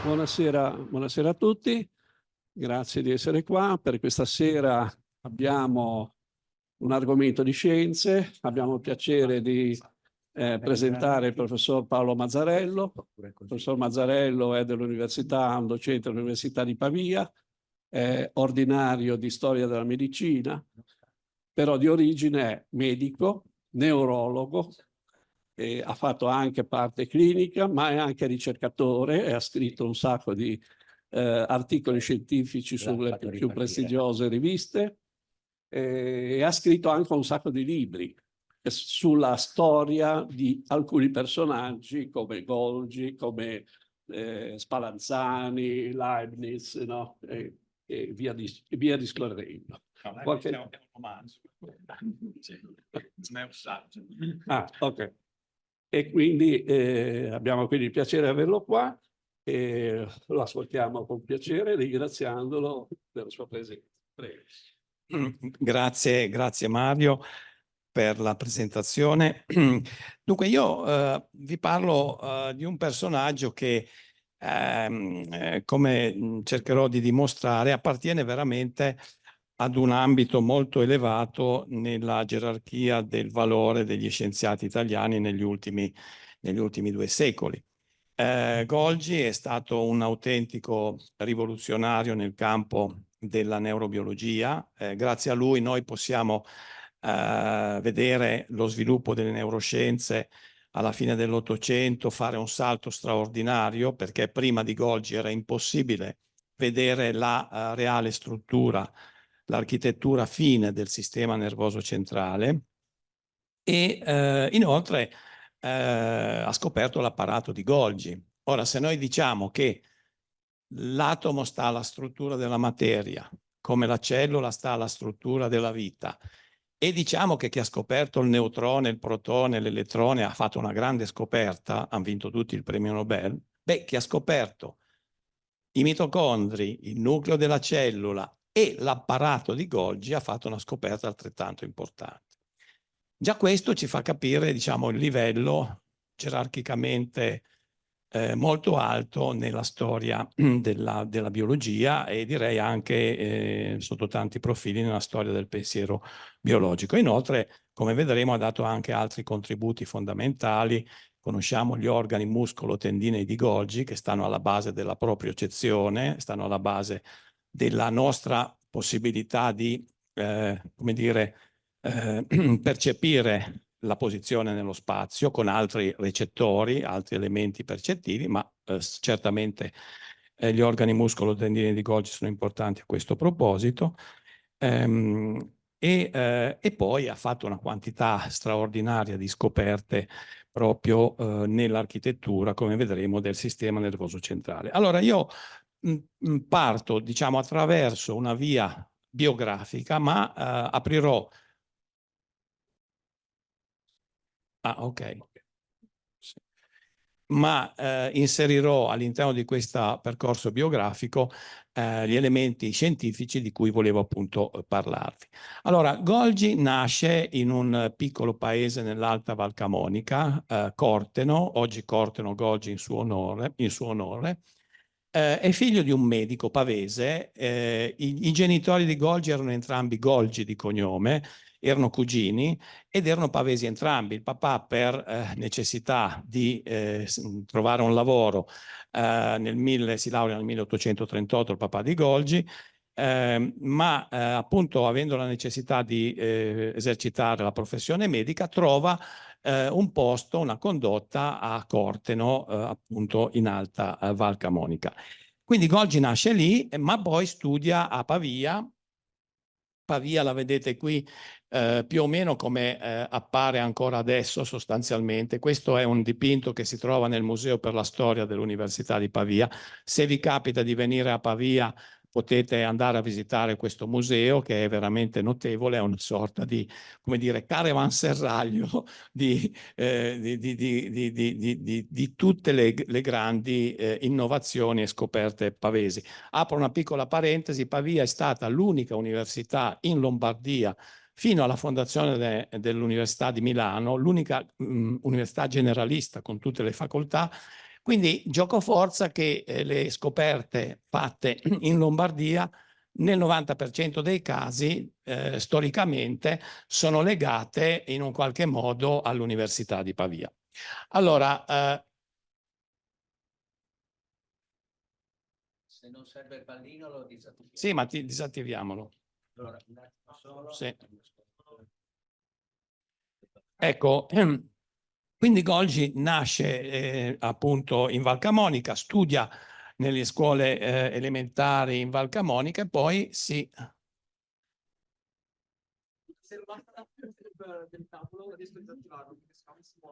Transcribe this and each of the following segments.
Buonasera a tutti, grazie di essere qua. Per questa sera abbiamo un argomento di scienze, abbiamo il piacere di presentare il professor Paolo Mazzarello. Il professor Mazzarello è dell'Università, un docente dell'Università di Pavia, è ordinario di storia della medicina, però di origine è medico, neurologo, ha fatto anche parte clinica, ma è anche ricercatore e ha scritto un sacco di articoli scientifici sulle più prestigiose riviste e ha scritto anche un sacco di libri sulla storia di alcuni personaggi come Golgi, come Spallanzani, Leibniz, no? E via discorrendo. No, Qualche... è un romanzo. Sì, non è un saggio. Ah, ok. E quindi abbiamo quindi il piacere di averlo qua e lo ascoltiamo con piacere, ringraziandolo per la sua presenza. Prego. Grazie Mario per la presentazione. Dunque io vi parlo di un personaggio che, come cercherò di dimostrare, appartiene veramente ad un ambito molto elevato nella gerarchia del valore degli scienziati italiani negli ultimi 2 secoli. Golgi è stato un autentico rivoluzionario nel campo della neurobiologia. Grazie a lui noi possiamo vedere lo sviluppo delle neuroscienze alla fine dell'Ottocento, fare un salto straordinario, perché prima di Golgi era impossibile vedere la reale struttura, l'architettura fine del sistema nervoso centrale, e inoltre ha scoperto l'apparato di Golgi. Ora, se noi diciamo che l'atomo sta alla struttura della materia, come la cellula sta alla struttura della vita, e diciamo che chi ha scoperto il neutrone, il protone, l'elettrone ha fatto una grande scoperta, hanno vinto tutti il premio Nobel, beh, chi ha scoperto i mitocondri, il nucleo della cellula e l'apparato di Golgi ha fatto una scoperta altrettanto importante. Già questo ci fa capire, diciamo, il livello gerarchicamente molto alto nella storia della biologia e direi anche sotto tanti profili nella storia del pensiero biologico. Inoltre, come vedremo, ha dato anche altri contributi fondamentali. Conosciamo gli organi muscolo-tendinei di Golgi che stanno alla base della propriocezione, stanno alla base della nostra possibilità di, come dire, percepire la posizione nello spazio con altri recettori, altri elementi percettivi, ma certamente gli organi muscolo-tendinei di Golgi sono importanti a questo proposito. E poi ha fatto una quantità straordinaria di scoperte proprio nell'architettura, come vedremo, del sistema nervoso centrale. Allora io parto, diciamo, attraverso una via biografica, ma aprirò... Ah, ok. Sì. Ma inserirò all'interno di questo percorso biografico gli elementi scientifici di cui volevo appunto parlarvi. Allora, Golgi nasce in un piccolo paese nell'Alta Val Camonica, Corteno, oggi Corteno Golgi in suo onore. È figlio di un medico pavese. I genitori di Golgi erano entrambi Golgi di cognome, erano cugini ed erano pavesi entrambi. Il papà per necessità di trovare un lavoro si laurea nel 1838, il papà di Golgi, ma appunto avendo la necessità di esercitare la professione medica trova un posto, una condotta a Corteno, appunto in Alta Val Camonica. Quindi Golgi nasce lì, ma poi studia a Pavia. Pavia la vedete qui più o meno come appare ancora adesso sostanzialmente. Questo è un dipinto che si trova nel Museo per la Storia dell'Università di Pavia. Se vi capita di venire a Pavia potete andare a visitare questo museo che è veramente notevole, è una sorta di, come dire, caravanserraglio di tutte le grandi innovazioni e scoperte pavesi. Apro una piccola parentesi: Pavia è stata l'unica università in Lombardia fino alla fondazione dell'Università di Milano, l'unica università generalista con tutte le facoltà, Quindi giocoforza che le scoperte fatte in Lombardia nel 90% dei casi storicamente sono legate in un qualche modo all'Università di Pavia. Allora, se non serve il pallino lo disattiviamo. sì, ma disattiviamolo. Allora, un attimo solo. Sì. Ecco, quindi Golgi nasce appunto in Val Camonica, studia nelle scuole elementari in Val Camonica e poi si...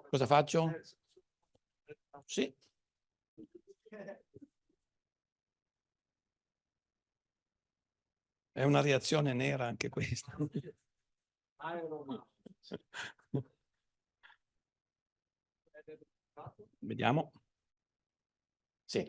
Cosa faccio? Sì. È una reazione nera anche questa. Vediamo. Sì.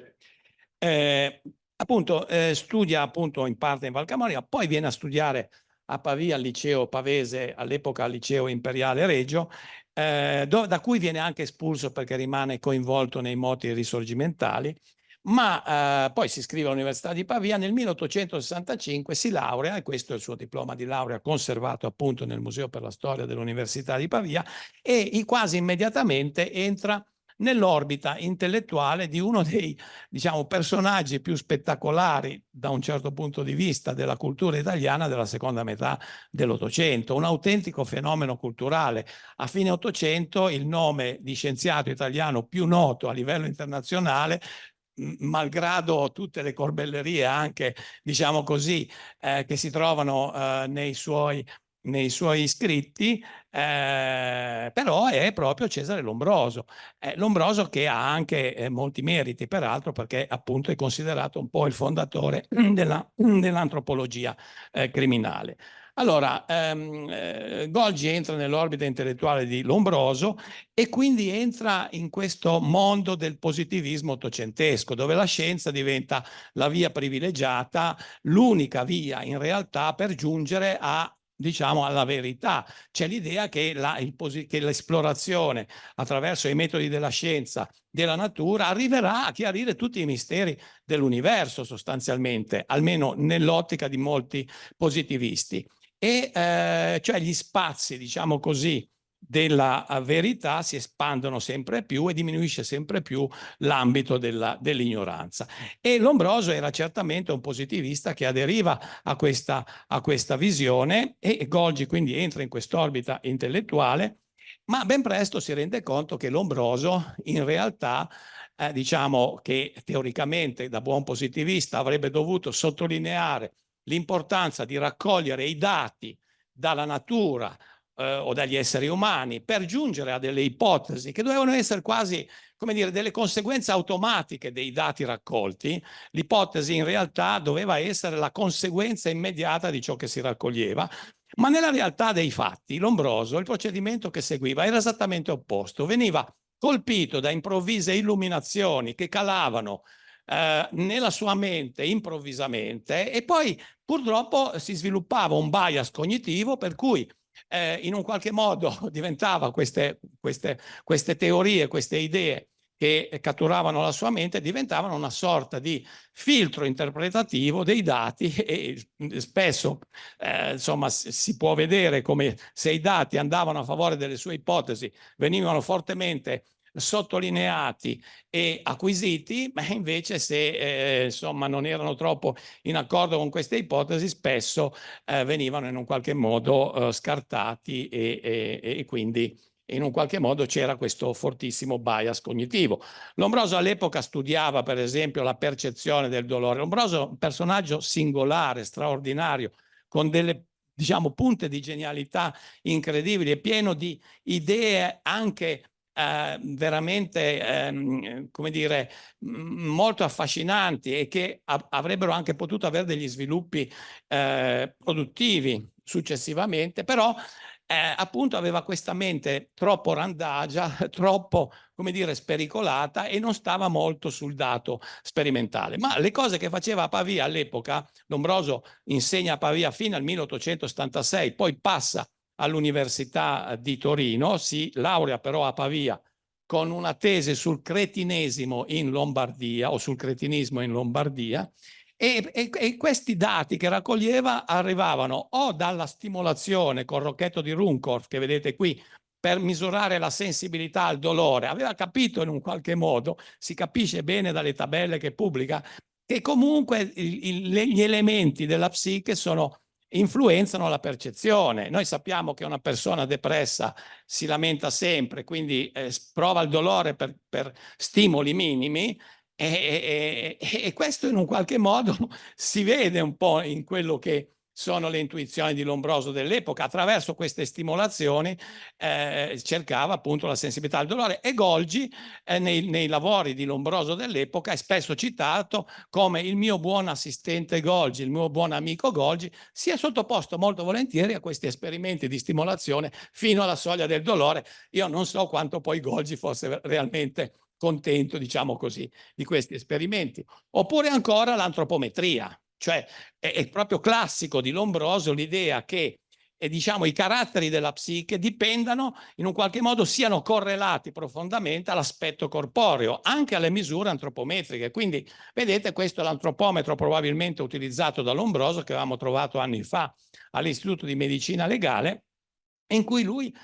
Appunto, studia appunto in parte in Val Camonica, poi viene a studiare a Pavia al liceo pavese, all'epoca al liceo imperiale Reggio, da cui viene anche espulso perché rimane coinvolto nei moti risorgimentali, ma poi si iscrive all'Università di Pavia, nel 1865 si laurea, e questo è il suo diploma di laurea conservato appunto nel Museo per la Storia dell'Università di Pavia, e quasi immediatamente entra nell'orbita intellettuale di uno dei, diciamo, personaggi più spettacolari da un certo punto di vista della cultura italiana della seconda metà dell'Ottocento, un autentico fenomeno culturale. A fine Ottocento il nome di scienziato italiano più noto a livello internazionale, malgrado tutte le corbellerie anche, diciamo così, che si trovano nei suoi scritti, però è proprio Cesare Lombroso. Lombroso che ha anche molti meriti, peraltro, perché appunto è considerato un po' il fondatore dell'antropologia criminale. Allora, Golgi entra nell'orbita intellettuale di Lombroso e quindi entra in questo mondo del positivismo ottocentesco, dove la scienza diventa la via privilegiata, l'unica via in realtà per giungere a, diciamo, alla verità. C'è l'idea che l'esplorazione attraverso i metodi della scienza della natura arriverà a chiarire tutti i misteri dell'universo sostanzialmente, almeno nell'ottica di molti positivisti. E cioè gli spazi, diciamo così, della verità si espandono sempre più e diminuisce sempre più l'ambito dell'ignoranza. E Lombroso era certamente un positivista che aderiva a questa visione, e Golgi quindi entra in quest'orbita intellettuale, ma ben presto si rende conto che Lombroso in realtà diciamo che teoricamente da buon positivista avrebbe dovuto sottolineare l'importanza di raccogliere i dati dalla natura o dagli esseri umani per giungere a delle ipotesi che dovevano essere quasi, come dire, delle conseguenze automatiche dei dati raccolti. L'ipotesi in realtà doveva essere la conseguenza immediata di ciò che si raccoglieva, ma nella realtà dei fatti Lombroso il procedimento che seguiva era esattamente opposto. Veniva colpito da improvvise illuminazioni che calavano nella sua mente improvvisamente, e poi purtroppo si sviluppava un bias cognitivo per cui in un qualche modo diventava queste teorie, queste idee che catturavano la sua mente, diventavano una sorta di filtro interpretativo dei dati, e spesso insomma si può vedere come se i dati andavano a favore delle sue ipotesi venivano fortemente sottolineati e acquisiti, ma invece se insomma non erano troppo in accordo con queste ipotesi spesso venivano in un qualche modo scartati, e quindi in un qualche modo c'era questo fortissimo bias cognitivo. Lombroso all'epoca studiava per esempio la percezione del dolore. Lombroso è un personaggio singolare, straordinario, con delle, diciamo, punte di genialità incredibili, è pieno di idee anche veramente, come dire, molto affascinanti, e che avrebbero anche potuto avere degli sviluppi produttivi successivamente, però appunto aveva questa mente troppo randagia, troppo, come dire, spericolata, e non stava molto sul dato sperimentale. Ma le cose che faceva a Pavia all'epoca, Lombroso insegna a Pavia fino al 1876, poi passa all'Università di Torino, si laurea però a Pavia con una tesi sul cretinesimo in Lombardia o sul cretinismo in Lombardia, e questi dati che raccoglieva arrivavano o dalla stimolazione col rocchetto di Runcorff, che vedete qui, per misurare la sensibilità al dolore. Aveva capito in un qualche modo, si capisce bene dalle tabelle che pubblica, che comunque gli elementi della psiche influenzano la percezione. Noi sappiamo che una persona depressa si lamenta sempre, quindi prova il dolore per stimoli minimi, e questo in un qualche modo si vede un po' in quello che sono le intuizioni di Lombroso dell'epoca. Attraverso queste stimolazioni cercava appunto la sensibilità al dolore, e Golgi nei lavori di Lombroso dell'epoca è spesso citato come il mio buon assistente Golgi, il mio buon amico Golgi. Si è sottoposto molto volentieri a questi esperimenti di stimolazione fino alla soglia del dolore. Io non so quanto poi Golgi fosse realmente contento, diciamo così, di questi esperimenti. Oppure ancora l'antropometria, cioè è proprio classico di Lombroso l'idea che diciamo, i caratteri della psiche dipendano, in un qualche modo siano correlati profondamente all'aspetto corporeo, anche alle misure antropometriche. Quindi vedete, questo è l'antropometro probabilmente utilizzato da Lombroso, che avevamo trovato anni fa all'Istituto di Medicina Legale, in cui lui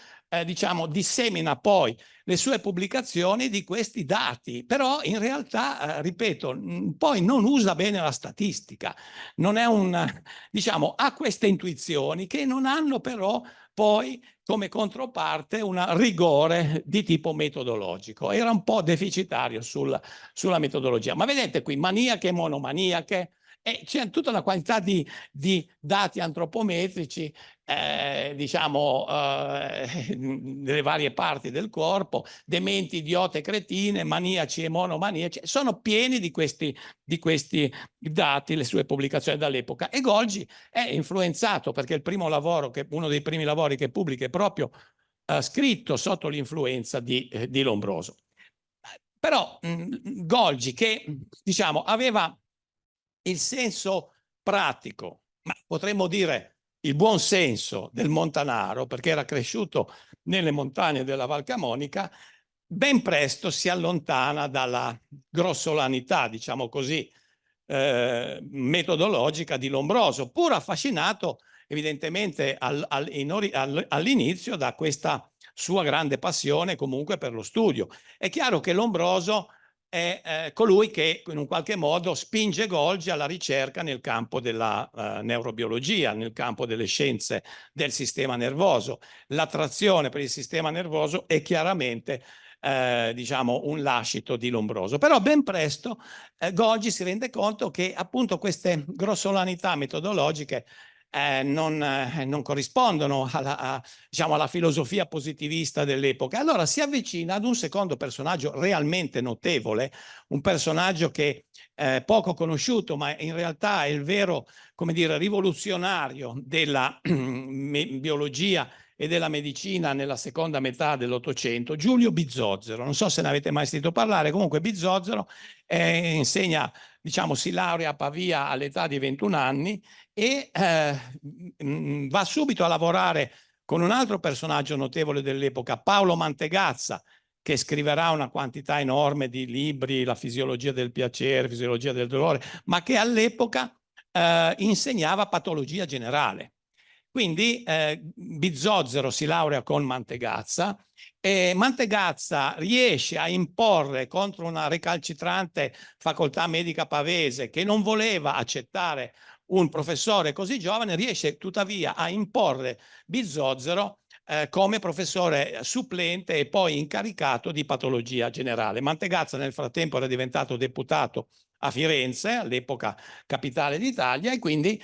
diciamo, dissemina poi le sue pubblicazioni di questi dati, però in realtà, ripeto, poi non usa bene la statistica, non è diciamo, ha queste intuizioni che non hanno però poi come controparte un rigore di tipo metodologico. Era un po' deficitario sulla metodologia. Ma vedete qui, maniache e monomaniache, e c'è tutta una quantità di dati antropometrici, diciamo, delle varie parti del corpo, dementi, idiote, cretine, maniaci e monomaniaci, sono pieni di questi dati, le sue pubblicazioni dall'epoca. E Golgi è influenzato, perché il primo lavoro, uno dei primi lavori che pubblica è proprio scritto sotto l'influenza di Lombroso. Però Golgi, che diciamo aveva il senso pratico, ma potremmo dire il buon senso del montanaro, perché era cresciuto nelle montagne della Val Camonica, ben presto si allontana dalla grossolanità, diciamo così, metodologica di Lombroso, pur affascinato evidentemente all'inizio da questa sua grande passione comunque per lo studio. È chiaro che Lombroso è colui che in un qualche modo spinge Golgi alla ricerca nel campo della neurobiologia, nel campo delle scienze del sistema nervoso. L'attrazione per il sistema nervoso è chiaramente diciamo un lascito di Lombroso. Però ben presto Golgi si rende conto che appunto queste grossolanità metodologiche non corrispondono diciamo, alla filosofia positivista dell'epoca. Allora si avvicina ad un secondo personaggio realmente notevole, un personaggio che è poco conosciuto, ma in realtà è il vero, come dire, rivoluzionario della biologia e della medicina nella seconda metà dell'Ottocento, Giulio Bizzozero. Non so se ne avete mai sentito parlare, comunque Bizzozero insegna, diciamo, si laurea a Pavia all'età di 21 anni e va subito a lavorare con un altro personaggio notevole dell'epoca, Paolo Mantegazza, che scriverà una quantità enorme di libri, la fisiologia del piacere, fisiologia del dolore, ma che all'epoca insegnava patologia generale. Quindi Bizzozero si laurea con Mantegazza e Mantegazza riesce a imporre contro una recalcitrante facoltà medica pavese che non voleva accettare un professore così giovane, riesce tuttavia a imporre Bizzozero come professore supplente e poi incaricato di patologia generale. Mantegazza nel frattempo era diventato deputato a Firenze, all'epoca capitale d'Italia, e quindi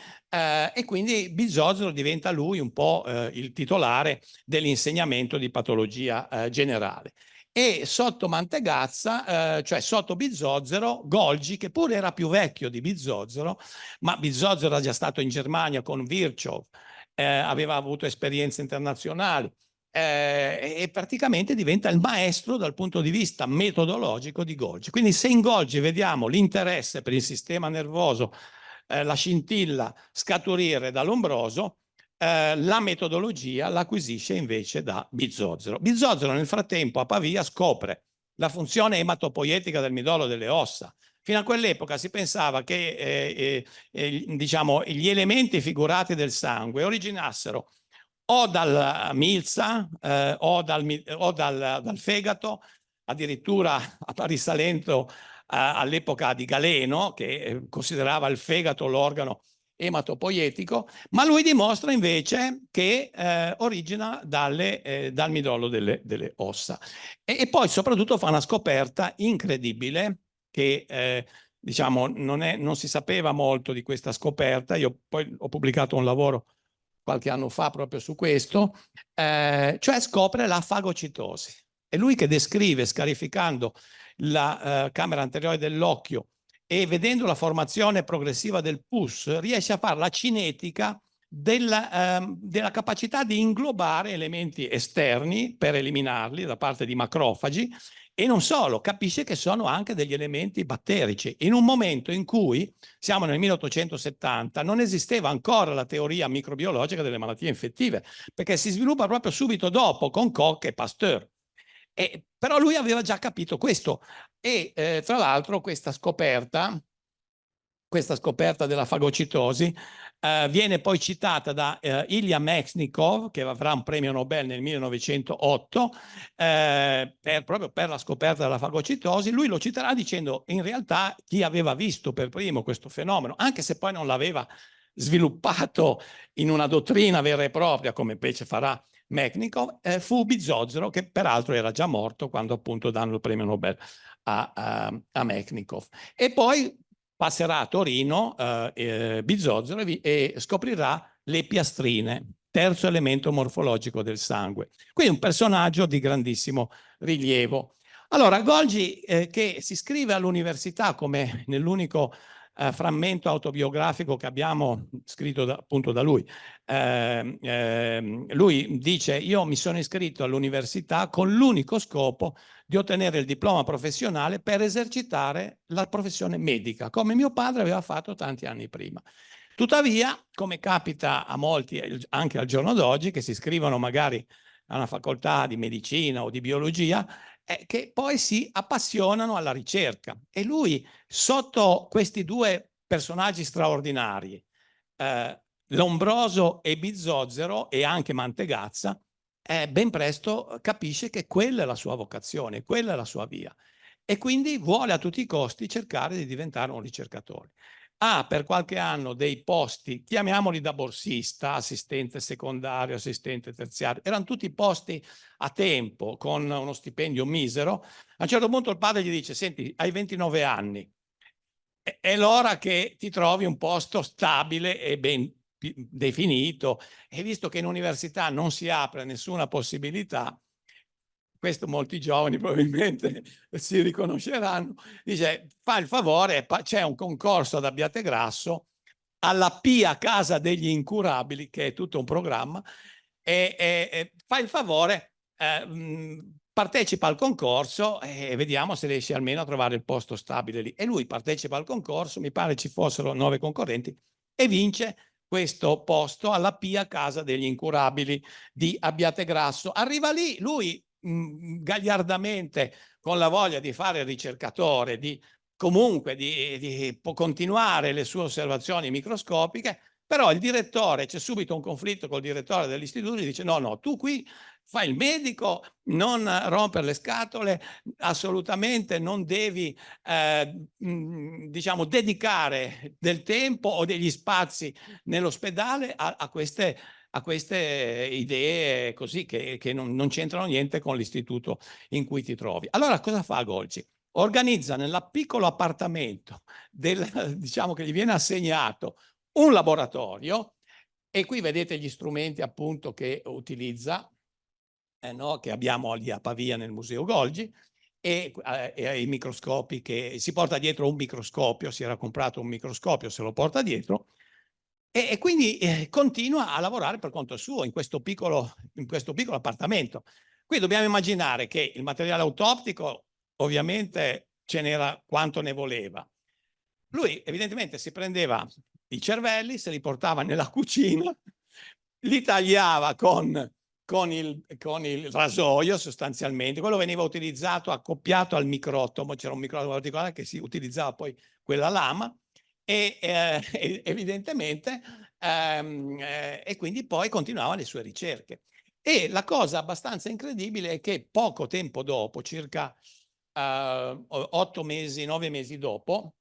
Bizzozero diventa lui un po' il titolare dell'insegnamento di patologia generale. E sotto Mantegazza, cioè sotto Bizzozero, Golgi, che pure era più vecchio di Bizzozero, ma Bizzozero era già stato in Germania con Virchow, aveva avuto esperienze internazionali, e praticamente diventa il maestro dal punto di vista metodologico di Golgi. Quindi se in Golgi vediamo l'interesse per il sistema nervoso, la scintilla scaturire da Lombroso, la metodologia l'acquisisce invece da Bizzozero. Bizzozero nel frattempo a Pavia scopre la funzione ematopoietica del midollo delle ossa. Fino a quell'epoca si pensava che diciamo, gli elementi figurati del sangue originassero o dalla milza o dal fegato, addirittura risalendo all'epoca di Galeno, che considerava il fegato l'organo ematopoietico, ma lui dimostra invece che origina dal midollo delle ossa. E poi soprattutto fa una scoperta incredibile che diciamo non si sapeva molto di questa scoperta. Io poi ho pubblicato un lavoro qualche anno fa proprio su questo, cioè scopre la fagocitosi. È lui che descrive, scarificando la camera anteriore dell'occhio e vedendo la formazione progressiva del pus, riesce a fare la cinetica della capacità di inglobare elementi esterni per eliminarli da parte di macrofagi, e non solo, capisce che sono anche degli elementi batterici. In un momento in cui, siamo nel 1870, non esisteva ancora la teoria microbiologica delle malattie infettive, perché si sviluppa proprio subito dopo con Koch e Pasteur. Però lui aveva già capito questo, e tra l'altro questa scoperta della fagocitosi viene poi citata da Ilya Mechnikov, che avrà un premio Nobel nel 1908 proprio per la scoperta della fagocitosi. Lui lo citerà dicendo: in realtà chi aveva visto per primo questo fenomeno, anche se poi non l'aveva sviluppato in una dottrina vera e propria come invece farà Mechnikov, fu Bizzozero, che peraltro era già morto quando appunto danno il premio Nobel a Mechnikov. E poi passerà a Torino Bizzozero e scoprirà le piastrine, terzo elemento morfologico del sangue. Quindi un personaggio di grandissimo rilievo. Allora, Golgi, che si iscrive all'università come nell'unico frammento autobiografico che abbiamo scritto appunto da lui. Lui dice: io mi sono iscritto all'università con l'unico scopo di ottenere il diploma professionale per esercitare la professione medica, come mio padre aveva fatto tanti anni prima. Tuttavia, come capita a molti anche al giorno d'oggi, che si iscrivono magari a una facoltà di medicina o di biologia, che poi si appassionano alla ricerca. E lui, sotto questi due personaggi straordinari, Lombroso e Bizzozero, e anche Mantegazza, ben presto capisce che quella è la sua vocazione, quella è la sua via, e quindi vuole a tutti i costi cercare di diventare un ricercatore. Ha per qualche anno dei posti, chiamiamoli da borsista, assistente secondario, assistente terziario, erano tutti posti a tempo con uno stipendio misero. A un certo punto il padre gli dice: senti, hai 29 anni, è l'ora che ti trovi un posto stabile e ben definito, e visto che in università non si apre nessuna possibilità, questo molti giovani probabilmente si riconosceranno, dice: fa il favore, c'è un concorso ad Abbiategrasso alla Pia Casa degli Incurabili, che è tutto un programma, e fa il favore, partecipa al concorso e vediamo se riesce almeno a trovare il posto stabile lì. E lui partecipa al concorso, mi pare ci fossero 9 concorrenti, e vince questo posto alla Pia Casa degli Incurabili di Abbiategrasso. Arriva lì, lui gagliardamente, con la voglia di fare il ricercatore, comunque di continuare le sue osservazioni microscopiche, però il direttore, c'è subito un conflitto col direttore dell'istituto, gli dice: no, tu qui fai il medico, non rompere le scatole, assolutamente non devi diciamo dedicare del tempo o degli spazi nell'ospedale a queste idee così che non c'entrano niente con l'istituto in cui ti trovi. Allora cosa fa Golgi? Organizza nel piccolo appartamento diciamo che gli viene assegnato un laboratorio, e qui vedete gli strumenti appunto che utilizza, no? Che abbiamo lì a Pavia nel Museo Golgi, e i microscopi che si porta dietro un microscopio, si era comprato un microscopio, se lo porta dietro, e quindi continua a lavorare per conto suo in questo piccolo appartamento. Qui dobbiamo immaginare che il materiale autoptico ovviamente ce n'era quanto ne voleva. Lui evidentemente si prendeva i cervelli, se li portava nella cucina, li tagliava con con il rasoio sostanzialmente. Quello veniva utilizzato accoppiato al microtomo, c'era un microtomo particolare che si utilizzava poi quella lama e evidentemente e quindi poi continuava le sue ricerche. E la cosa abbastanza incredibile è che poco tempo dopo, circa 8 mesi, 9 mesi dopo,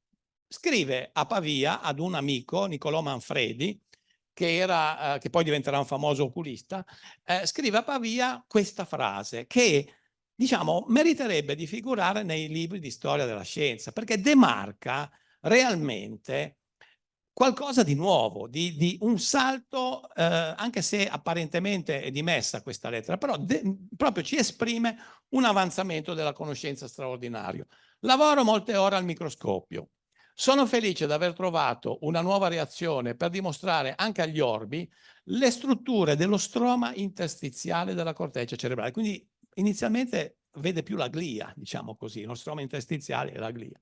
scrive a Pavia ad un amico, Niccolò Manfredi, che poi diventerà un famoso oculista, scrive a Pavia questa frase che, diciamo, meriterebbe di figurare nei libri di storia della scienza, perché demarca realmente qualcosa di nuovo, di un salto, anche se apparentemente è dimessa questa lettera, però proprio ci esprime un avanzamento della conoscenza straordinario. Lavoro molte ore al microscopio. Sono felice di aver trovato una nuova reazione per dimostrare anche agli orbi le strutture dello stroma interstiziale della corteccia cerebrale. Quindi inizialmente vede più la glia, diciamo così, lo stroma interstiziale e la glia.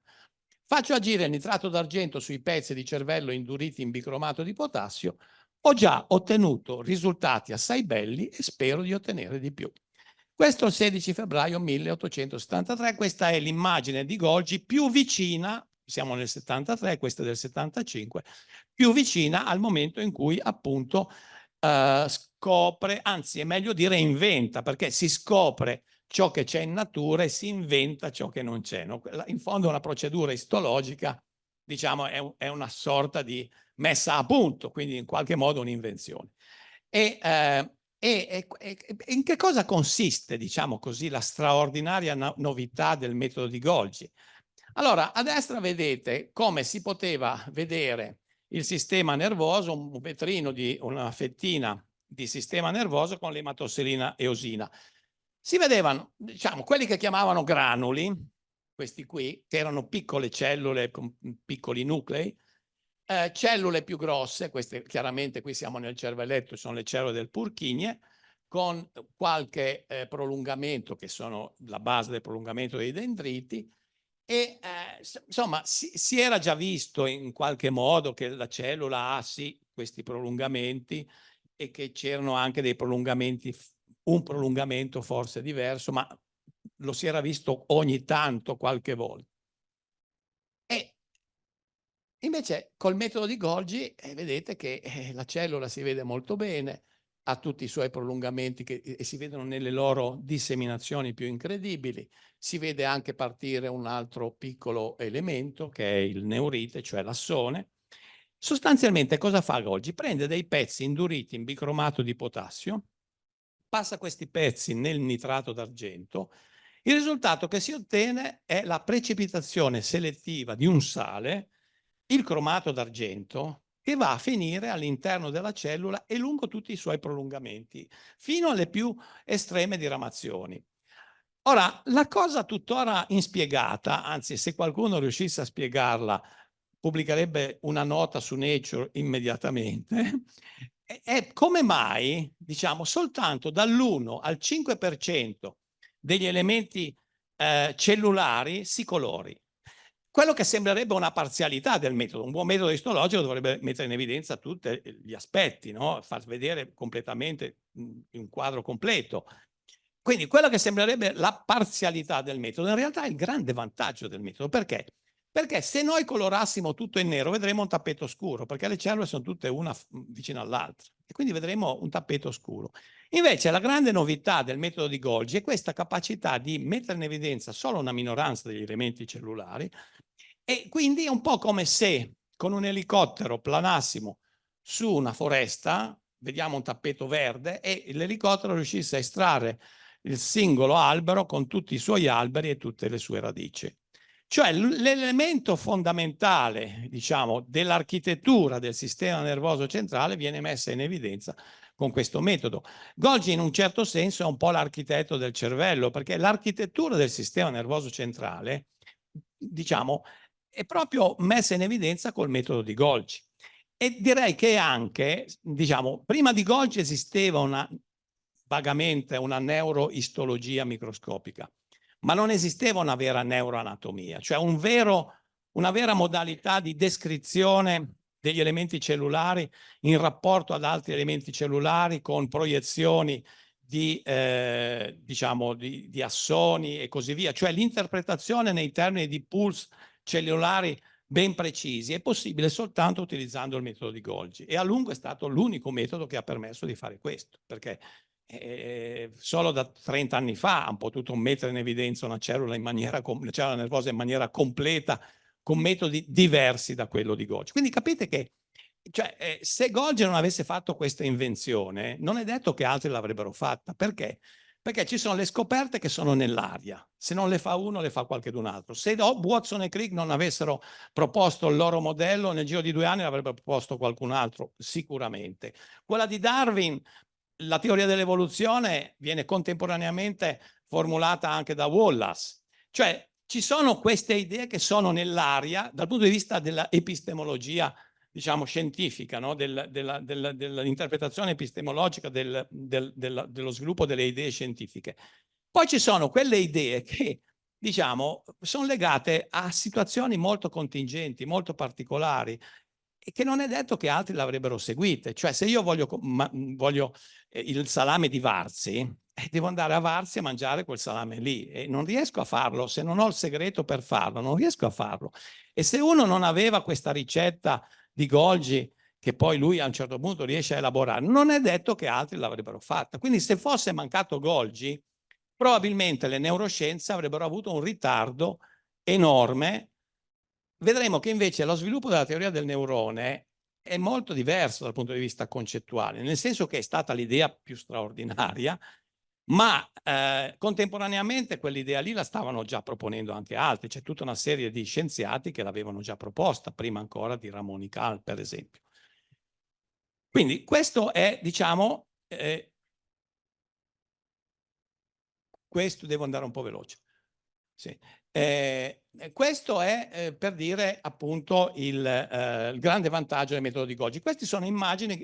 Faccio agire il nitrato d'argento sui pezzi di cervello induriti in bicromato di potassio. Ho già ottenuto risultati assai belli e spero di ottenere di più. Questo è il 16 febbraio 1873, questa è l'immagine di Golgi più vicina, siamo nel 73, questa è del 75, più vicina al momento in cui appunto scopre, anzi è meglio dire inventa, perché si scopre ciò che c'è in natura e si inventa ciò che non c'è. No? In fondo una procedura istologica, diciamo, è una sorta di messa a punto, quindi in qualche modo un'invenzione. E in che cosa consiste, diciamo così, la straordinaria novità del metodo di Golgi? Allora, a destra vedete come si poteva vedere il sistema nervoso, un vetrino di una fettina di sistema nervoso con l'ematosserina eosina. Si vedevano, diciamo, quelli che chiamavano granuli, questi qui, che erano piccole cellule con piccoli nuclei, cellule più grosse, queste chiaramente qui siamo nel cervelletto, sono le cellule del Purkinje, con qualche prolungamento, che sono la base del prolungamento dei dendriti, e insomma si era già visto in qualche modo che la cellula ha sì questi prolungamenti e che c'erano anche dei prolungamenti, un prolungamento forse diverso, ma lo si era visto ogni tanto, qualche volta. E invece col metodo di Golgi vedete che la cellula si vede molto bene, ha tutti i suoi prolungamenti e si vedono nelle loro disseminazioni più incredibili. Si vede anche partire un altro piccolo elemento che è il neurite, cioè l'assone. Sostanzialmente cosa fa Golgi? Prende dei pezzi induriti in bicromato di potassio, passa questi pezzi nel nitrato d'argento. Il risultato che si ottiene è la precipitazione selettiva di un sale, il cromato d'argento, che va a finire all'interno della cellula e lungo tutti i suoi prolungamenti, fino alle più estreme diramazioni. Ora, la cosa tuttora inspiegata, anzi se qualcuno riuscisse a spiegarla, pubblicherebbe una nota su Nature immediatamente, è come mai, diciamo, soltanto dall'1 al 5% degli elementi cellulari si colori. Quello che sembrerebbe una parzialità del metodo. Un buon metodo istologico dovrebbe mettere in evidenza tutti gli aspetti, no? Far vedere completamente un quadro completo. Quindi quello che sembrerebbe la parzialità del metodo in realtà è il grande vantaggio del metodo. Perché? Perché se noi colorassimo tutto in nero vedremo un tappeto scuro, perché le cellule sono tutte una vicino all'altra e quindi vedremo un tappeto scuro. Invece la grande novità del metodo di Golgi è questa capacità di mettere in evidenza solo una minoranza degli elementi cellulari e quindi è un po' come se con un elicottero planassimo su una foresta, vediamo un tappeto verde e l'elicottero riuscisse a estrarre il singolo albero con tutti i suoi alberi e tutte le sue radici. Cioè l'elemento fondamentale, diciamo, dell'architettura del sistema nervoso centrale viene messa in evidenza con questo metodo. Golgi in un certo senso è un po' l'architetto del cervello, perché l'architettura del sistema nervoso centrale, diciamo, è proprio messa in evidenza col metodo di Golgi. E direi che anche, diciamo, prima di Golgi esisteva vagamente una neuroistologia microscopica, ma non esisteva una vera neuroanatomia, cioè una vera modalità di descrizione degli elementi cellulari in rapporto ad altri elementi cellulari con proiezioni diciamo, di assoni e così via, cioè l'interpretazione nei termini di pulse cellulari ben precisi è possibile soltanto utilizzando il metodo di Golgi, e a lungo è stato l'unico metodo che ha permesso di fare questo, perché solo da 30 anni fa hanno potuto mettere in evidenza una cellula nervosa in maniera completa con metodi diversi da quello di Golgi. Quindi capite che se Golgi non avesse fatto questa invenzione, non è detto che altri l'avrebbero fatta. Perché? Perché ci sono le scoperte che sono nell'aria. Se non le fa uno, le fa qualcun altro. Se Watson e Crick non avessero proposto il loro modello, nel giro di 2 anni l'avrebbe proposto qualcun altro, sicuramente. Quella di Darwin, la teoria dell'evoluzione, viene contemporaneamente formulata anche da Wallace. Cioè, ci sono queste idee che sono nell'aria dal punto di vista dell'epistemologia, diciamo, scientifica, no? Dell'interpretazione epistemologica dello sviluppo delle idee scientifiche. Poi ci sono quelle idee che, diciamo, sono legate a situazioni molto contingenti, molto particolari, e che non è detto che altri l'avrebbero seguite. Cioè, se io voglio il salame di Varzi, devo andare a Varzi a mangiare quel salame lì, e non riesco a farlo. Se non ho il segreto per farlo, non riesco a farlo. E se uno non aveva questa ricetta di Golgi, che poi lui a un certo punto riesce a elaborare, non è detto che altri l'avrebbero fatta. Quindi se fosse mancato Golgi, probabilmente le neuroscienze avrebbero avuto un ritardo enorme. Vedremo che invece lo sviluppo della teoria del neurone è molto diverso dal punto di vista concettuale, nel senso che è stata l'idea più straordinaria, ma contemporaneamente quell'idea lì la stavano già proponendo anche altri. C'è tutta una serie di scienziati che l'avevano già proposta, prima ancora di Ramon y Cal, per esempio. Quindi questo è, diciamo, questo devo andare un po' veloce. Sì. Questo è per dire appunto il grande vantaggio del metodo di Golgi. Queste sono immagini,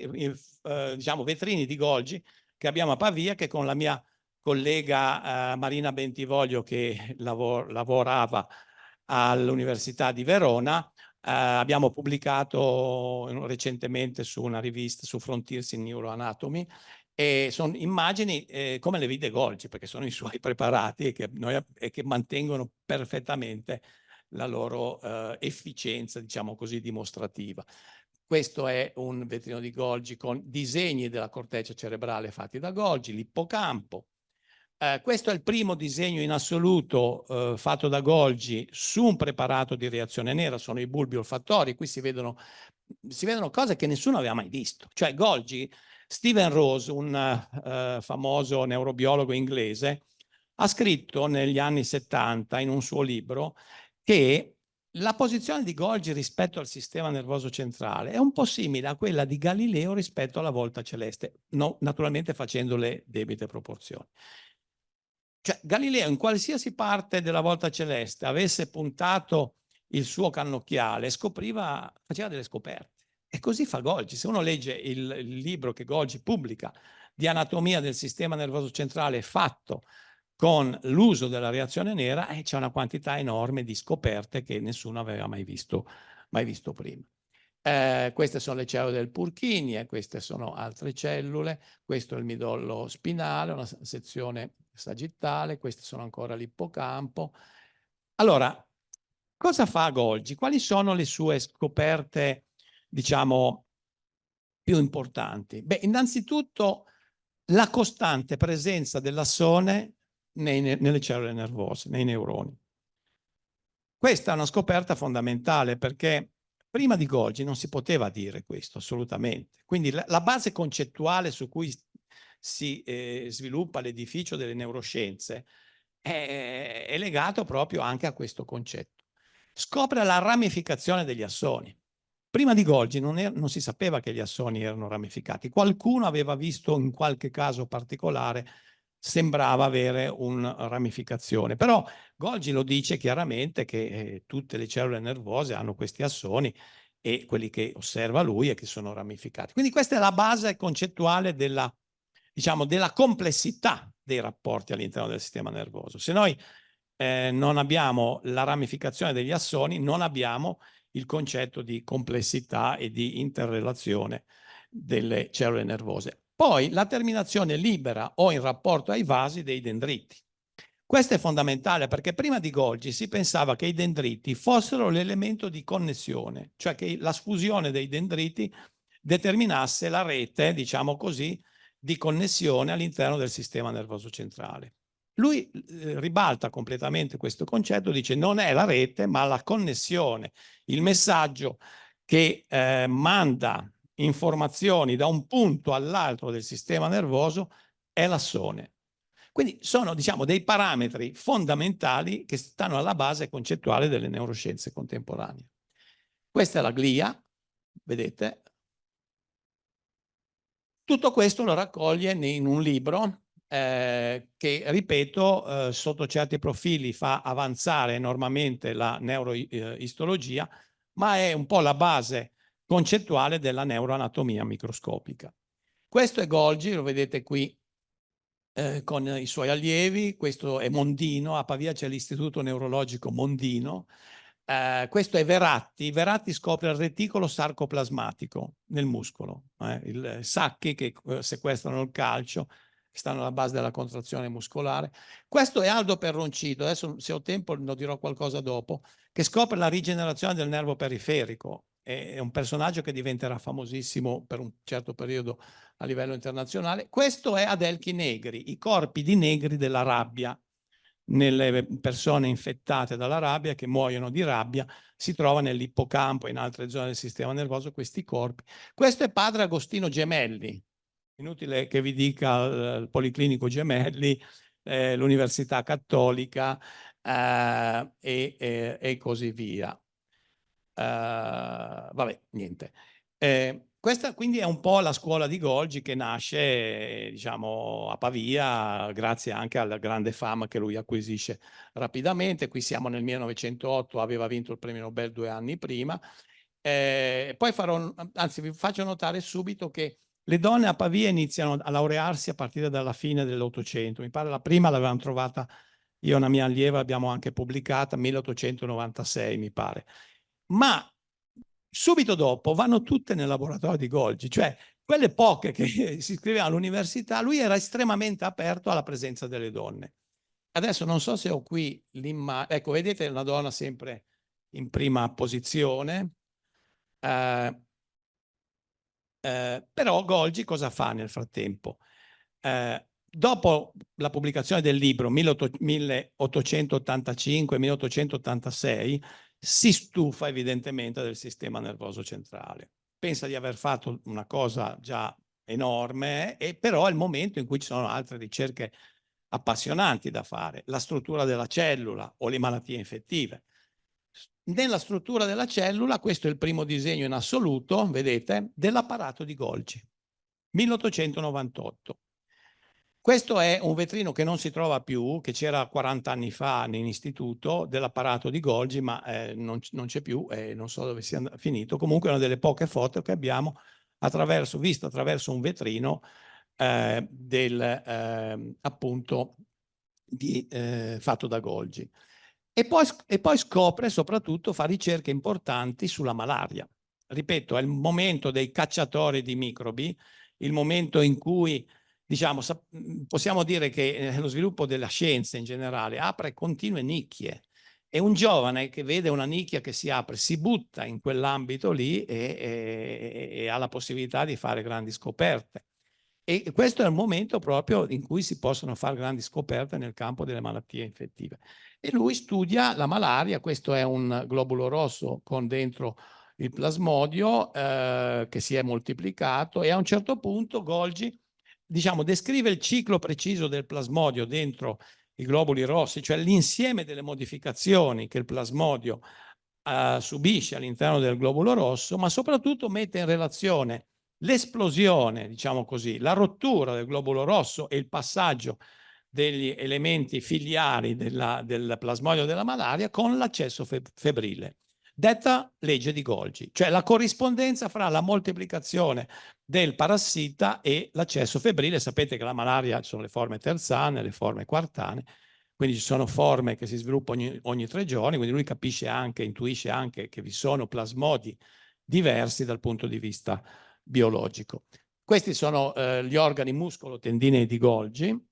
diciamo, vetrini di Golgi che abbiamo a Pavia, che con la mia collega Marina Bentivoglio, che lavorava all'Università di Verona, abbiamo pubblicato recentemente su una rivista, su Frontiers in Neuroanatomy, e sono immagini come le vide Golgi, perché sono i suoi preparati e che mantengono perfettamente la loro efficienza, diciamo così, dimostrativa. Questo è un vetrino di Golgi con disegni della corteccia cerebrale fatti da Golgi, l'ippocampo. Questo è il primo disegno in assoluto fatto da Golgi su un preparato di reazione nera, sono i bulbi olfattori. Qui si vedono cose che nessuno aveva mai visto. Cioè Golgi, Stephen Rose, un famoso neurobiologo inglese, ha scritto negli anni 70 in un suo libro che la posizione di Golgi rispetto al sistema nervoso centrale è un po' simile a quella di Galileo rispetto alla volta celeste, naturalmente facendo le debite proporzioni. Cioè Galileo in qualsiasi parte della volta celeste avesse puntato il suo cannocchiale, faceva delle scoperte. E così fa Golgi. Se uno legge il libro che Golgi pubblica di anatomia del sistema nervoso centrale fatto con l'uso della reazione nera, c'è una quantità enorme di scoperte che nessuno aveva mai visto prima. Queste sono le cellule del Purkinje, queste sono altre cellule, questo è il midollo spinale, una sezione sagittale, queste sono ancora l'ippocampo. Allora, cosa fa Golgi? Quali sono le sue scoperte, diciamo, più importanti? Beh, innanzitutto la costante presenza dell'assone nelle cellule nervose, nei neuroni. Questa è una scoperta fondamentale perché prima di Golgi non si poteva dire questo, assolutamente. Quindi la base concettuale su cui si sviluppa l'edificio delle neuroscienze è legato proprio anche a questo concetto. Scopre la ramificazione degli assoni. Prima di Golgi non si sapeva che gli assoni erano ramificati. Qualcuno aveva visto in qualche caso particolare, sembrava avere una ramificazione, però Golgi lo dice chiaramente che tutte le cellule nervose hanno questi assoni e quelli che osserva lui è che sono ramificati. Quindi questa è la base concettuale della, diciamo, della complessità dei rapporti all'interno del sistema nervoso. Se noi non abbiamo la ramificazione degli assoni, non abbiamo il concetto di complessità e di interrelazione delle cellule nervose. Poi la terminazione libera o in rapporto ai vasi dei dendriti. Questo è fondamentale perché prima di Golgi si pensava che i dendriti fossero l'elemento di connessione, cioè che la sfusione dei dendriti determinasse la rete, diciamo così, di connessione all'interno del sistema nervoso centrale. Lui ribalta completamente questo concetto, dice non è la rete ma la connessione, il messaggio che manda informazioni da un punto all'altro del sistema nervoso è l'assone. Quindi sono, diciamo, dei parametri fondamentali che stanno alla base concettuale delle neuroscienze contemporanee. Questa è la glia, vedete. Tutto questo lo raccoglie in un libro che, ripeto, sotto certi profili fa avanzare enormemente la neuroistologia, ma è un po' la base concettuale della neuroanatomia microscopica. Questo è Golgi, lo vedete qui con i suoi allievi. Questo è Mondino, a Pavia c'è l'Istituto Neurologico Mondino. Questo è Veratti. Veratti scopre il reticolo sarcoplasmatico nel muscolo, i sacchi che sequestrano il calcio, che stanno alla base della contrazione muscolare. Questo è Aldo Perroncito, adesso se ho tempo lo dirò qualcosa dopo, che scopre la rigenerazione del nervo periferico. È un personaggio che diventerà famosissimo per un certo periodo a livello internazionale. Questo è Adelchi Negri, i corpi di Negri della rabbia. Nelle persone infettate dalla rabbia che muoiono di rabbia si trova nell'ippocampo e in altre zone del sistema nervoso questi corpi. Questo è padre Agostino Gemelli, inutile che vi dica il Policlinico Gemelli, l'Università Cattolica e così via. Vabbè, niente. Questa quindi è un po' la scuola di Golgi che nasce, diciamo, a Pavia, grazie anche alla grande fama che lui acquisisce rapidamente. Qui siamo nel 1908, aveva vinto il premio Nobel 2 anni prima. Poi anzi, vi faccio notare subito che le donne a Pavia iniziano a laurearsi a partire dalla fine dell'Ottocento. Mi pare la prima l'avevano trovata io e una mia allieva, abbiamo anche pubblicata, 1896 mi pare. Ma subito dopo vanno tutte nel laboratorio di Golgi, cioè quelle poche che si iscrivevano all'università, lui era estremamente aperto alla presenza delle donne. Adesso non so se ho qui l'immagine, ecco, vedete una donna sempre in prima posizione, però Golgi cosa fa nel frattempo? Dopo la pubblicazione del libro 1885-1886 si stufa evidentemente del sistema nervoso centrale. Pensa di aver fatto una cosa già enorme, e però è il momento in cui ci sono altre ricerche appassionanti da fare, la struttura della cellula o le malattie infettive. Nella struttura della cellula, questo è il primo disegno in assoluto, vedete, dell'apparato di Golgi, 1898. Questo è un vetrino che non si trova più, che c'era 40 anni fa in istituto, dell'apparato di Golgi, ma non c'è più e non so dove sia finito. Comunque è una delle poche foto che abbiamo visto attraverso un vetrino appunto fatto da Golgi. E poi scopre, soprattutto, fa ricerche importanti sulla malaria. Ripeto, è il momento dei cacciatori di microbi, il momento in cui, diciamo, possiamo dire che lo sviluppo della scienza in generale apre continue nicchie. E un giovane che vede una nicchia che si apre, si butta in quell'ambito lì e ha la possibilità di fare grandi scoperte. E questo è il momento proprio in cui si possono fare grandi scoperte nel campo delle malattie infettive. E lui studia la malaria, questo è un globulo rosso con dentro il plasmodio che si è moltiplicato, e a un certo punto Golgi, diciamo, descrive il ciclo preciso del plasmodio dentro i globuli rossi, cioè l'insieme delle modificazioni che il plasmodio subisce all'interno del globulo rosso, ma soprattutto mette in relazione l'esplosione, diciamo così, la rottura del globulo rosso e il passaggio degli elementi filiari del plasmodio della malaria con l'accesso febbrile, detta legge di Golgi, cioè la corrispondenza fra la moltiplicazione del parassita e l'accesso febbrile. Sapete che la malaria ci sono le forme terzane, le forme quartane, quindi ci sono forme che si sviluppano ogni 3 giorni, quindi lui capisce anche, intuisce anche che vi sono plasmodi diversi dal punto di vista biologico. Questi sono gli organi muscolo-tendinei di Golgi.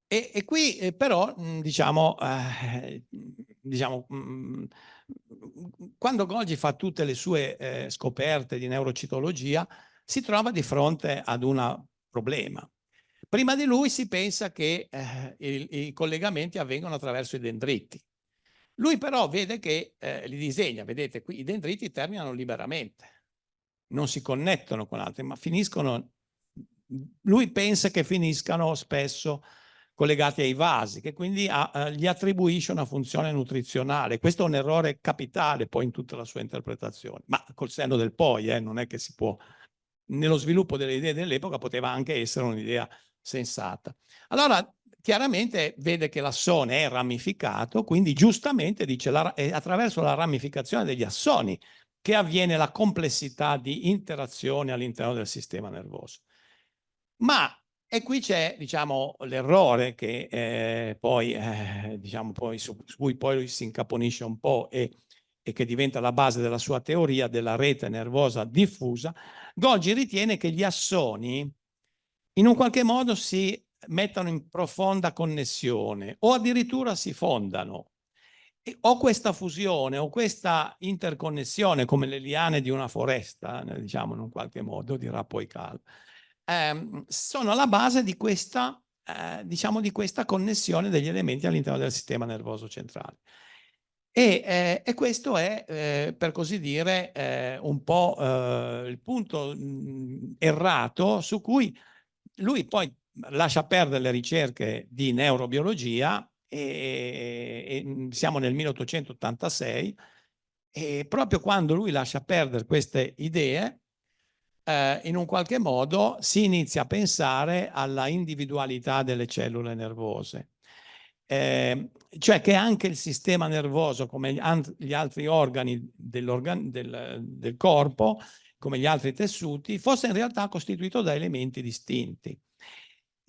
E qui però, quando Golgi fa tutte le sue scoperte di neurocitologia, si trova di fronte ad un problema. Prima di lui si pensa che i collegamenti avvengono attraverso i dendriti. Lui però vede che li disegna, vedete qui i dendriti terminano liberamente, non si connettono con altri, ma finiscono, lui pensa che finiscano spesso collegati ai vasi, che quindi gli attribuisce una funzione nutrizionale. Questo è un errore capitale poi in tutta la sua interpretazione, ma col senno del poi, non è che si può, nello sviluppo delle idee dell'epoca poteva anche essere un'idea sensata. Allora, chiaramente vede che l'assone è ramificato, quindi giustamente dice è attraverso la ramificazione degli assoni che avviene la complessità di interazione all'interno del sistema nervoso. E qui c'è, diciamo, l'errore che poi su cui poi lui si incaponisce un po' e che diventa la base della sua teoria della rete nervosa diffusa. Golgi ritiene che gli assoni in un qualche modo si mettano in profonda connessione o addirittura si fondano. O questa fusione o questa interconnessione, come le liane di una foresta, diciamo in un qualche modo, dirà poi Cal, sono alla base di questa, diciamo, di questa connessione degli elementi all'interno del sistema nervoso centrale. E questo è, per così dire, un po' il punto errato su cui lui poi lascia perdere le ricerche di neurobiologia e siamo nel 1886 e proprio quando lui lascia perdere queste idee in un qualche modo si inizia a pensare alla individualità delle cellule nervose. Cioè che anche il sistema nervoso, come gli altri organi del corpo, come gli altri tessuti, fosse in realtà costituito da elementi distinti.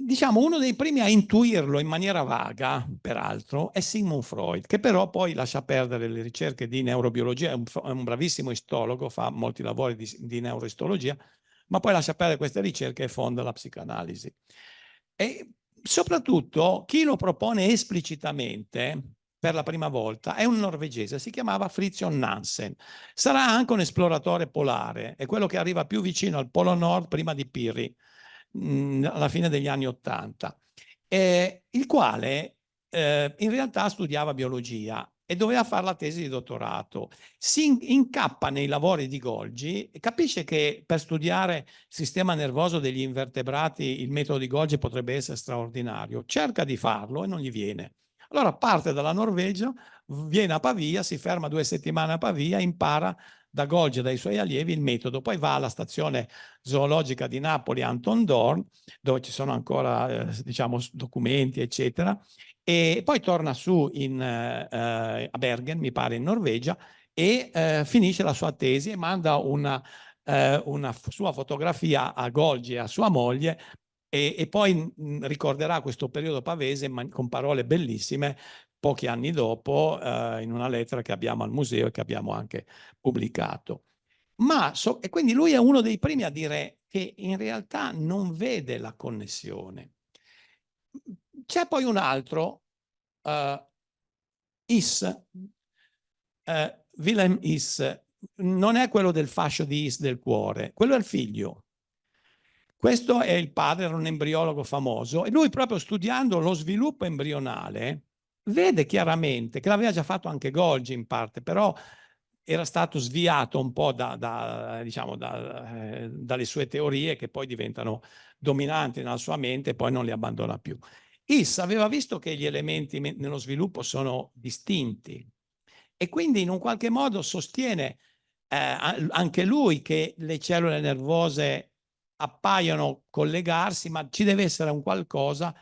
Diciamo, uno dei primi a intuirlo in maniera vaga, peraltro, è Sigmund Freud, che però poi lascia perdere le ricerche di neurobiologia, è un bravissimo istologo, fa molti lavori di neuroistologia, ma poi lascia perdere queste ricerche e fonda la psicanalisi. E soprattutto chi lo propone esplicitamente per la prima volta è un norvegese, si chiamava Fridtjof Nansen. Sarà anche un esploratore polare, è quello che arriva più vicino al Polo Nord prima di Peary, alla fine degli anni '80, il quale in realtà studiava biologia e doveva fare la tesi di dottorato. Si incappa nei lavori di Golgi e capisce che per studiare il sistema nervoso degli invertebrati il metodo di Golgi potrebbe essere straordinario. Cerca di farlo e non gli viene. Allora parte dalla Norvegia, viene a Pavia, si ferma 2 settimane a Pavia, impara da Golgi e dai suoi allievi il metodo, poi va alla stazione zoologica di Napoli Anton Dorn, dove ci sono ancora diciamo documenti eccetera, e poi torna su a Bergen, mi pare in Norvegia, e finisce la sua tesi e manda una sua fotografia a Golgi e a sua moglie e poi ricorderà questo periodo pavese con parole bellissime pochi anni dopo in una lettera che abbiamo al museo e che abbiamo anche pubblicato. E quindi lui è uno dei primi a dire che in realtà non vede la connessione. C'è poi un altro, Wilhelm His, non è quello del fascio di His del cuore, quello è il figlio. Questo è il padre, era un embriologo famoso, e lui proprio studiando lo sviluppo embrionale vede chiaramente, che l'aveva già fatto anche Golgi in parte, però era stato sviato un po' dalle sue teorie che poi diventano dominanti nella sua mente e poi non le abbandona più. His aveva visto che gli elementi nello sviluppo sono distinti e quindi in un qualche modo sostiene anche lui che le cellule nervose appaiono collegarsi, ma ci deve essere un qualcosa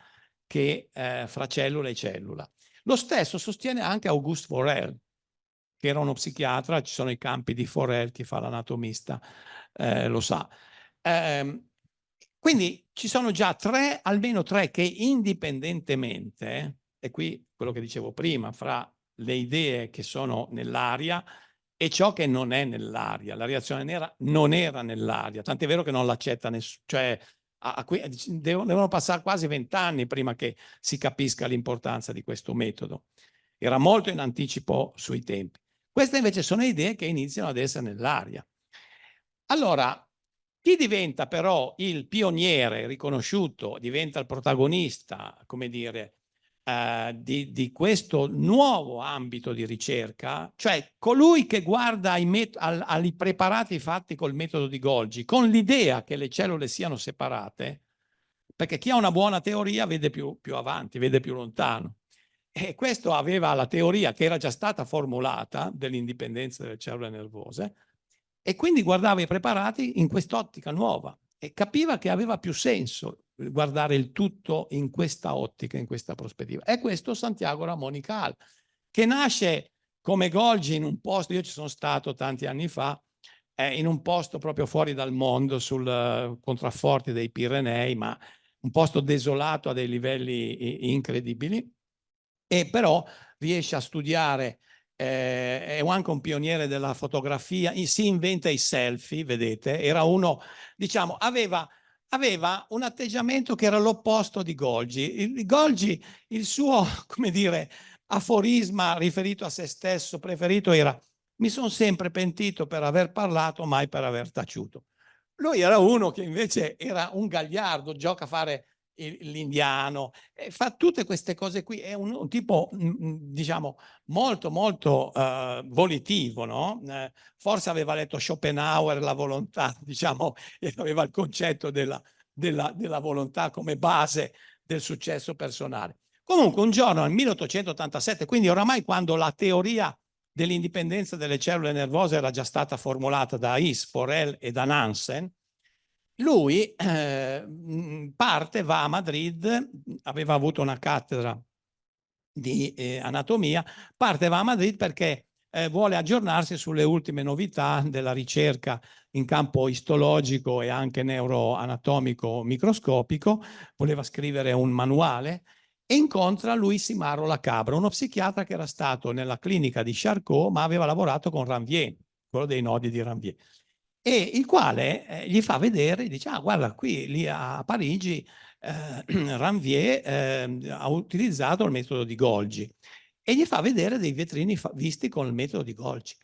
che fra cellula e cellula. Lo stesso sostiene anche Auguste Forel, che era uno psichiatra, ci sono i campi di Forel, chi fa l'anatomista lo sa. Quindi ci sono già almeno tre che indipendentemente, e qui quello che dicevo prima, fra le idee che sono nell'aria e ciò che non è nell'aria. La reazione nera non era nell'aria, tant'è vero che non l'accetta nessuno, cioè devono passare quasi 20 anni prima che si capisca l'importanza di questo metodo. Era molto in anticipo sui tempi. Queste invece sono idee che iniziano ad essere nell'aria. Allora, chi diventa però il pioniere riconosciuto, diventa il protagonista, come dire, di questo nuovo ambito di ricerca, cioè colui che guarda ai preparati fatti col metodo di Golgi, con l'idea che le cellule siano separate, perché chi ha una buona teoria vede più avanti, vede più lontano. E questo aveva la teoria che era già stata formulata dell'indipendenza delle cellule nervose, e quindi guardava i preparati in quest'ottica nuova e capiva che aveva più senso guardare il tutto in questa ottica, in questa prospettiva. È questo Santiago Ramón y Cajal, che nasce come Golgi in un posto, io ci sono stato tanti anni fa, in un posto proprio fuori dal mondo, sul contrafforti dei Pirenei, ma un posto desolato a dei livelli incredibili, e però riesce a studiare, è anche un pioniere della fotografia, si inventa i selfie, vedete, era uno, diciamo, aveva un atteggiamento che era l'opposto di Golgi. Golgi, il suo, come dire, aforisma riferito a se stesso preferito era: mi sono sempre pentito per aver parlato, mai per aver taciuto. Lui era uno che invece era un gagliardo, gioca a fare l'indiano, fa tutte queste cose qui, è un tipo diciamo molto volitivo, no? Forse aveva letto Schopenhauer, la volontà, diciamo, e aveva il concetto della volontà come base del successo personale. Comunque un giorno nel 1887, quindi oramai quando la teoria dell'indipendenza delle cellule nervose era già stata formulata da His, Forel e da Nansen, lui parte, va a Madrid, aveva avuto una cattedra di anatomia, parte, va a Madrid perché vuole aggiornarsi sulle ultime novità della ricerca in campo istologico e anche neuroanatomico microscopico, voleva scrivere un manuale e incontra Luis Imaro Lacabra, uno psichiatra che era stato nella clinica di Charcot ma aveva lavorato con Ranvier, quello dei nodi di Ranvier, e il quale gli fa vedere, dice: ah, guarda, qui lì a Parigi Ranvier ha utilizzato il metodo di Golgi, e gli fa vedere dei vetrini visti con il metodo di Golgi.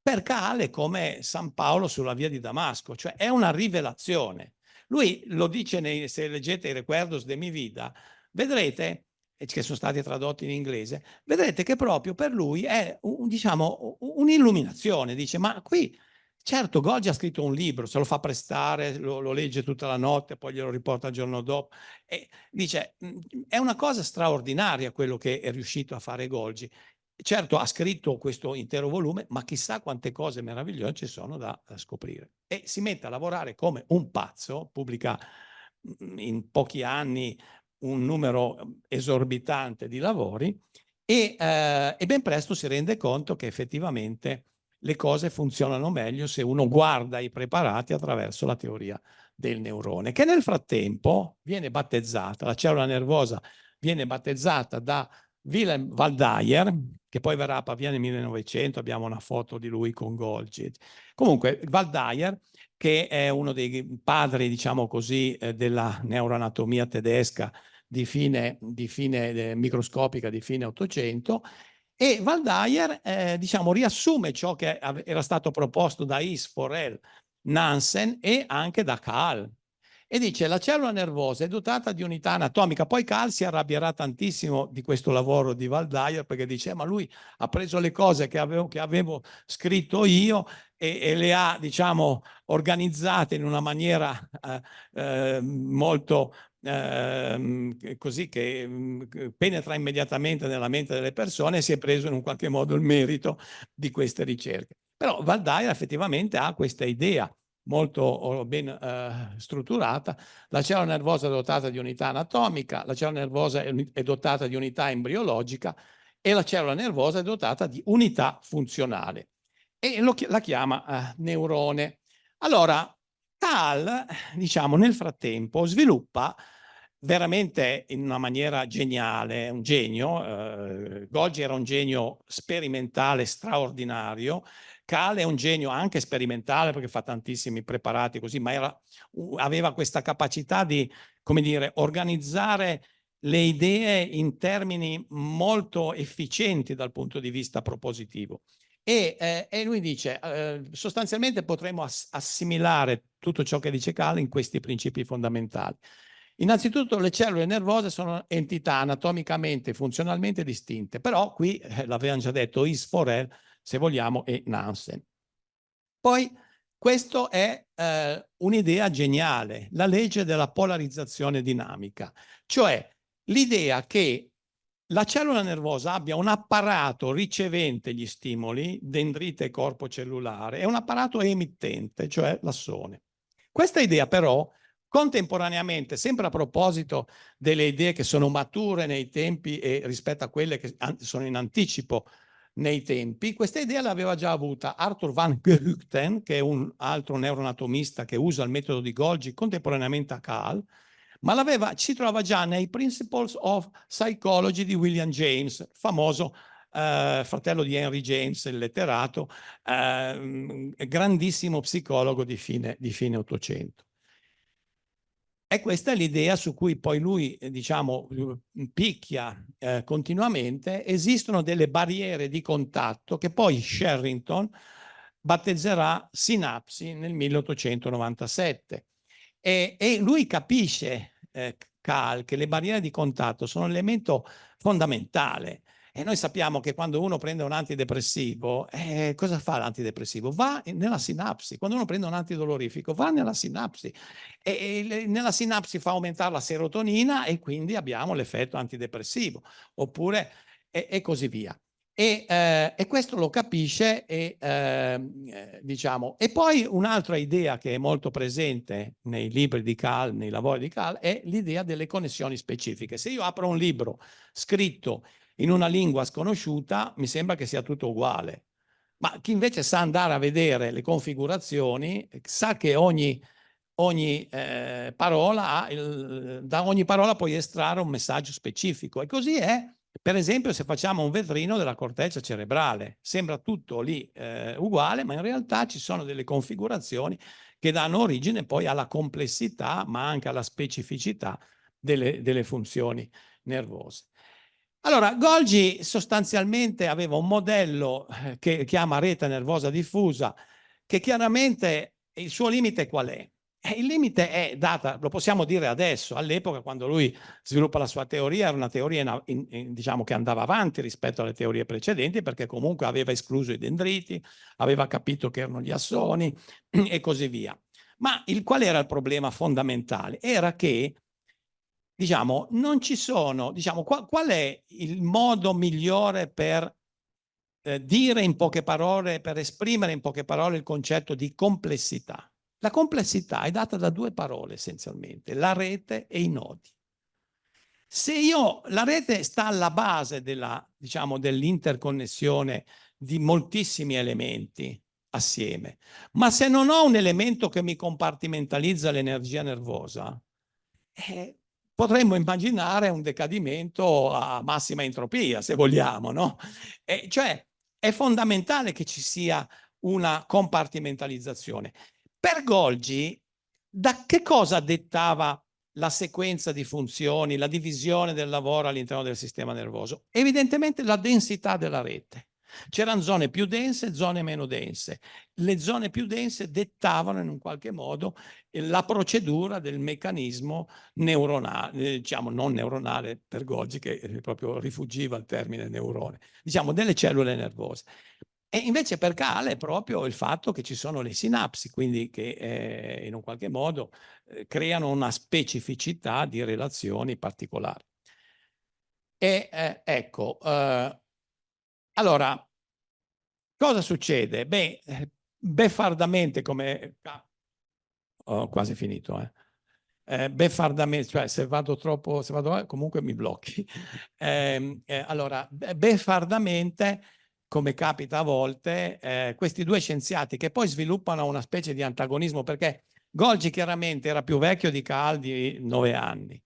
Per Cajal è come San Paolo sulla via di Damasco, cioè è una rivelazione. Lui lo dice, se leggete i Recuerdos de mi vida, vedrete, che sono stati tradotti in inglese, vedrete che proprio per lui è diciamo, un'illuminazione. Dice: ma qui, certo, Golgi ha scritto un libro, se lo fa prestare, lo legge tutta la notte, poi glielo riporta il giorno dopo, e dice: è una cosa straordinaria quello che è riuscito a fare Golgi. Certo, ha scritto questo intero volume, ma chissà quante cose meravigliose ci sono da scoprire. E si mette a lavorare come un pazzo, pubblica in pochi anni un numero esorbitante di lavori e ben presto si rende conto che effettivamente le cose funzionano meglio se uno guarda i preparati attraverso la teoria del neurone, che nel frattempo viene battezzata, la cellula nervosa viene battezzata da Wilhelm Waldeyer, che poi verrà a Pavia nel 1900, abbiamo una foto di lui con Golgi. Comunque Waldeyer, che è uno dei padri, diciamo così, della neuroanatomia tedesca di fine microscopica di fine 800, e Waldeyer diciamo riassume ciò che era stato proposto da His, Forel, Nansen e anche da Cajal, e dice: la cellula nervosa è dotata di unità anatomica. Poi Cajal si arrabbierà tantissimo di questo lavoro di Waldeyer, perché dice: ma lui ha preso le cose che avevo scritto io e le ha, diciamo, organizzate in una maniera molto così che penetra immediatamente nella mente delle persone, e si è preso in un qualche modo il merito di queste ricerche. Però Waldeyer effettivamente ha questa idea molto ben strutturata: la cellula nervosa è dotata di unità anatomica, la cellula nervosa è dotata di unità embriologica e la cellula nervosa è dotata di unità funzionale, e la chiama neurone. Allora, Cajal, diciamo, nel frattempo sviluppa veramente in una maniera geniale, un genio. Golgi era un genio sperimentale straordinario Kahl è un genio anche sperimentale perché fa tantissimi preparati così, ma aveva questa capacità di, come dire, organizzare le idee in termini molto efficienti dal punto di vista propositivo. E lui dice, sostanzialmente potremmo assimilare tutto ciò che dice Kahl in questi principi fondamentali. Innanzitutto le cellule nervose sono entità anatomicamente e funzionalmente distinte, però qui l'avevano già detto Is4L, se vogliamo, e Nansen. Poi questo è un'idea geniale, la legge della polarizzazione dinamica, cioè l'idea che la cellula nervosa abbia un apparato ricevente gli stimoli, dendrite e corpo cellulare, e un apparato emittente, cioè l'assone. Questa idea però, contemporaneamente, sempre a proposito delle idee che sono mature nei tempi e rispetto a quelle che sono in anticipo nei tempi, questa idea l'aveva già avuta Arthur van Geruchten, che è un altro neuroanatomista che usa il metodo di Golgi contemporaneamente a Kahl, ma si trova già nei Principles of Psychology di William James, famoso fratello di Henry James, il letterato, grandissimo psicologo di fine Ottocento. E questa è l'idea su cui poi lui, diciamo, picchia continuamente. Esistono delle barriere di contatto che poi Sherrington battezzerà sinapsi nel 1897. E lui capisce, Kahl, che le barriere di contatto sono un elemento fondamentale. E noi sappiamo che quando uno prende un antidepressivo, cosa fa l'antidepressivo? Va nella sinapsi. Quando uno prende un antidolorifico, va nella sinapsi. E nella sinapsi fa aumentare la serotonina e quindi abbiamo l'effetto antidepressivo. Oppure, e così via. E questo lo capisce diciamo. E poi un'altra idea che è molto presente nei libri di Kahl, nei lavori di Kahl, è l'idea delle connessioni specifiche. Se io apro un libro scritto in una lingua sconosciuta, mi sembra che sia tutto uguale. Ma chi invece sa andare a vedere le configurazioni sa che ogni parola da ogni parola puoi estrarre un messaggio specifico. E così è, per esempio, se facciamo un vetrino della corteccia cerebrale. Sembra tutto lì uguale, ma in realtà ci sono delle configurazioni che danno origine poi alla complessità, ma anche alla specificità delle funzioni nervose. Allora, Golgi sostanzialmente aveva un modello che chiama rete nervosa diffusa, che chiaramente il suo limite qual è? Il limite è data, lo possiamo dire adesso, all'epoca quando lui sviluppa la sua teoria, era una teoria diciamo che andava avanti rispetto alle teorie precedenti, perché comunque aveva escluso i dendriti, aveva capito che erano gli assoni e così via. Ma qual era il problema fondamentale? Era che, diciamo, non ci sono, diciamo, qual è il modo migliore per dire in poche parole, per esprimere in poche parole il concetto di complessità? La complessità è data da due parole essenzialmente, la rete e i nodi. Se la rete sta alla base diciamo, dell'interconnessione di moltissimi elementi assieme, ma se non ho un elemento che mi compartimentalizza l'energia nervosa, potremmo immaginare un decadimento a massima entropia, se vogliamo, no? Cioè è fondamentale che ci sia una compartimentalizzazione. Per Golgi, da che cosa dettava la sequenza di funzioni, la divisione del lavoro all'interno del sistema nervoso? Evidentemente la densità della rete. C'erano zone più dense e zone meno dense. Le zone più dense dettavano in un qualche modo la procedura del meccanismo neuronale, diciamo non neuronale per Golgi, che proprio rifugiva il termine neurone, diciamo delle cellule nervose. E invece per Kahl è proprio il fatto che ci sono le sinapsi, quindi che in un qualche modo creano una specificità di relazioni particolari. E ecco, allora, cosa succede? Beh, beffardamente come... Ho quasi finito, beffardamente, cioè se vado troppo, comunque mi blocchi. Allora, beffardamente, come capita a volte, questi due scienziati che poi sviluppano una specie di antagonismo, perché Golgi chiaramente era più vecchio di Kahl di 9 anni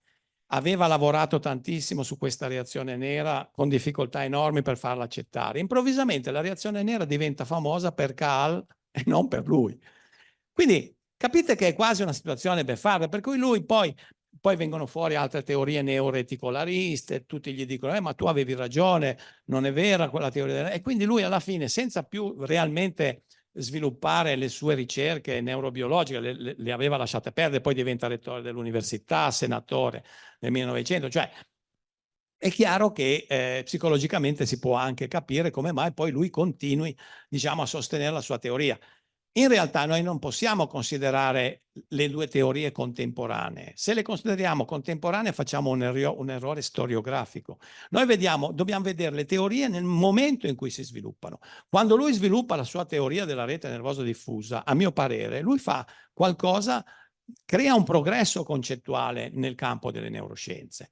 aveva lavorato tantissimo su questa reazione nera con difficoltà enormi per farla accettare. Improvvisamente la reazione nera diventa famosa per Kahl e non per lui. Quindi capite che è quasi una situazione beffarda, per cui lui poi vengono fuori altre teorie neoreticolariste, tutti gli dicono ma tu avevi ragione, non è vera quella teoria. E quindi lui alla fine, senza più realmente sviluppare le sue ricerche neurobiologiche, le aveva lasciate perdere, poi diventa rettore dell'università, senatore nel 1900, cioè è chiaro che psicologicamente si può anche capire come mai poi lui continui, diciamo, a sostenere la sua teoria. In realtà noi non possiamo considerare le due teorie contemporanee. Se le consideriamo contemporanee facciamo un errore storiografico. Noi dobbiamo vedere le teorie nel momento in cui si sviluppano. Quando lui sviluppa la sua teoria della rete nervosa diffusa, a mio parere, lui fa qualcosa, crea un progresso concettuale nel campo delle neuroscienze.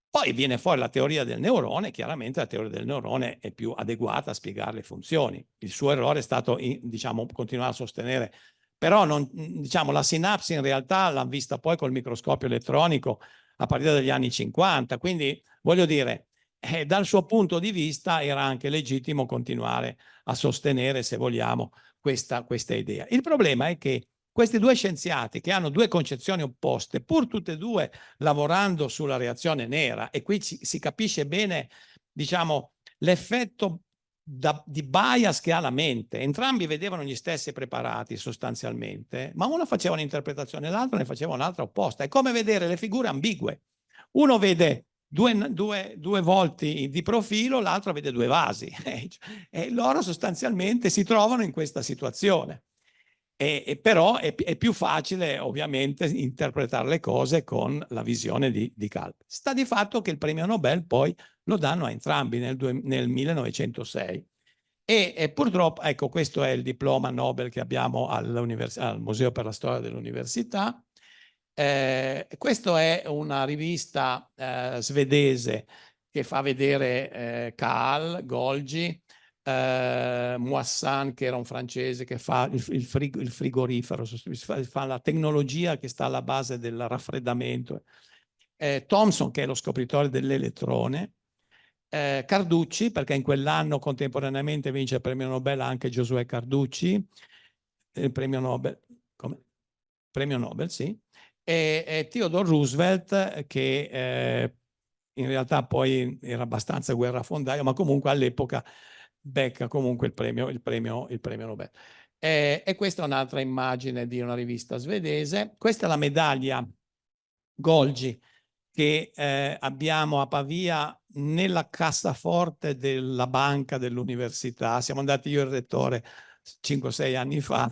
Poi viene fuori la teoria del neurone, chiaramente la teoria del neurone è più adeguata a spiegare le funzioni. Il suo errore è stato, diciamo, continuare a sostenere, però diciamo, la sinapsi in realtà l'ha vista poi col microscopio elettronico a partire dagli anni 50, quindi voglio dire, dal suo punto di vista era anche legittimo continuare a sostenere, se vogliamo, questa idea. Il problema è che questi due scienziati che hanno due concezioni opposte, pur tutte e due lavorando sulla reazione nera, e qui si capisce bene, diciamo, l'effetto di bias che ha la mente. Entrambi vedevano gli stessi preparati sostanzialmente, ma uno faceva un'interpretazione e l'altro ne faceva un'altra opposta. È come vedere le figure ambigue. Uno vede due volti di profilo, l'altro vede due vasi. E loro sostanzialmente si trovano in questa situazione. Però è più facile ovviamente interpretare le cose con la visione di Kahl. Sta di fatto che il premio Nobel poi lo danno a entrambi nel 1906 e purtroppo, ecco, questo è il diploma Nobel che abbiamo al Museo per la Storia dell'Università. Questa è una rivista svedese che fa vedere Kahl, Golgi, Moissan, che era un francese che fa il frigorifero, fa la tecnologia che sta alla base del raffreddamento, Thomson, che è lo scopritore dell'elettrone, Carducci, perché in quell'anno contemporaneamente vince il premio Nobel anche Giosuè Carducci, il premio Nobel, premio Nobel, sì, e Theodore Roosevelt, che in realtà poi era abbastanza guerrafondaio, ma comunque all'epoca becca comunque il premio Nobel. E questa è un'altra immagine di una rivista svedese. Questa è la medaglia Golgi che abbiamo a Pavia nella cassaforte della banca dell'università. Siamo andati io e il rettore 5-6 anni fa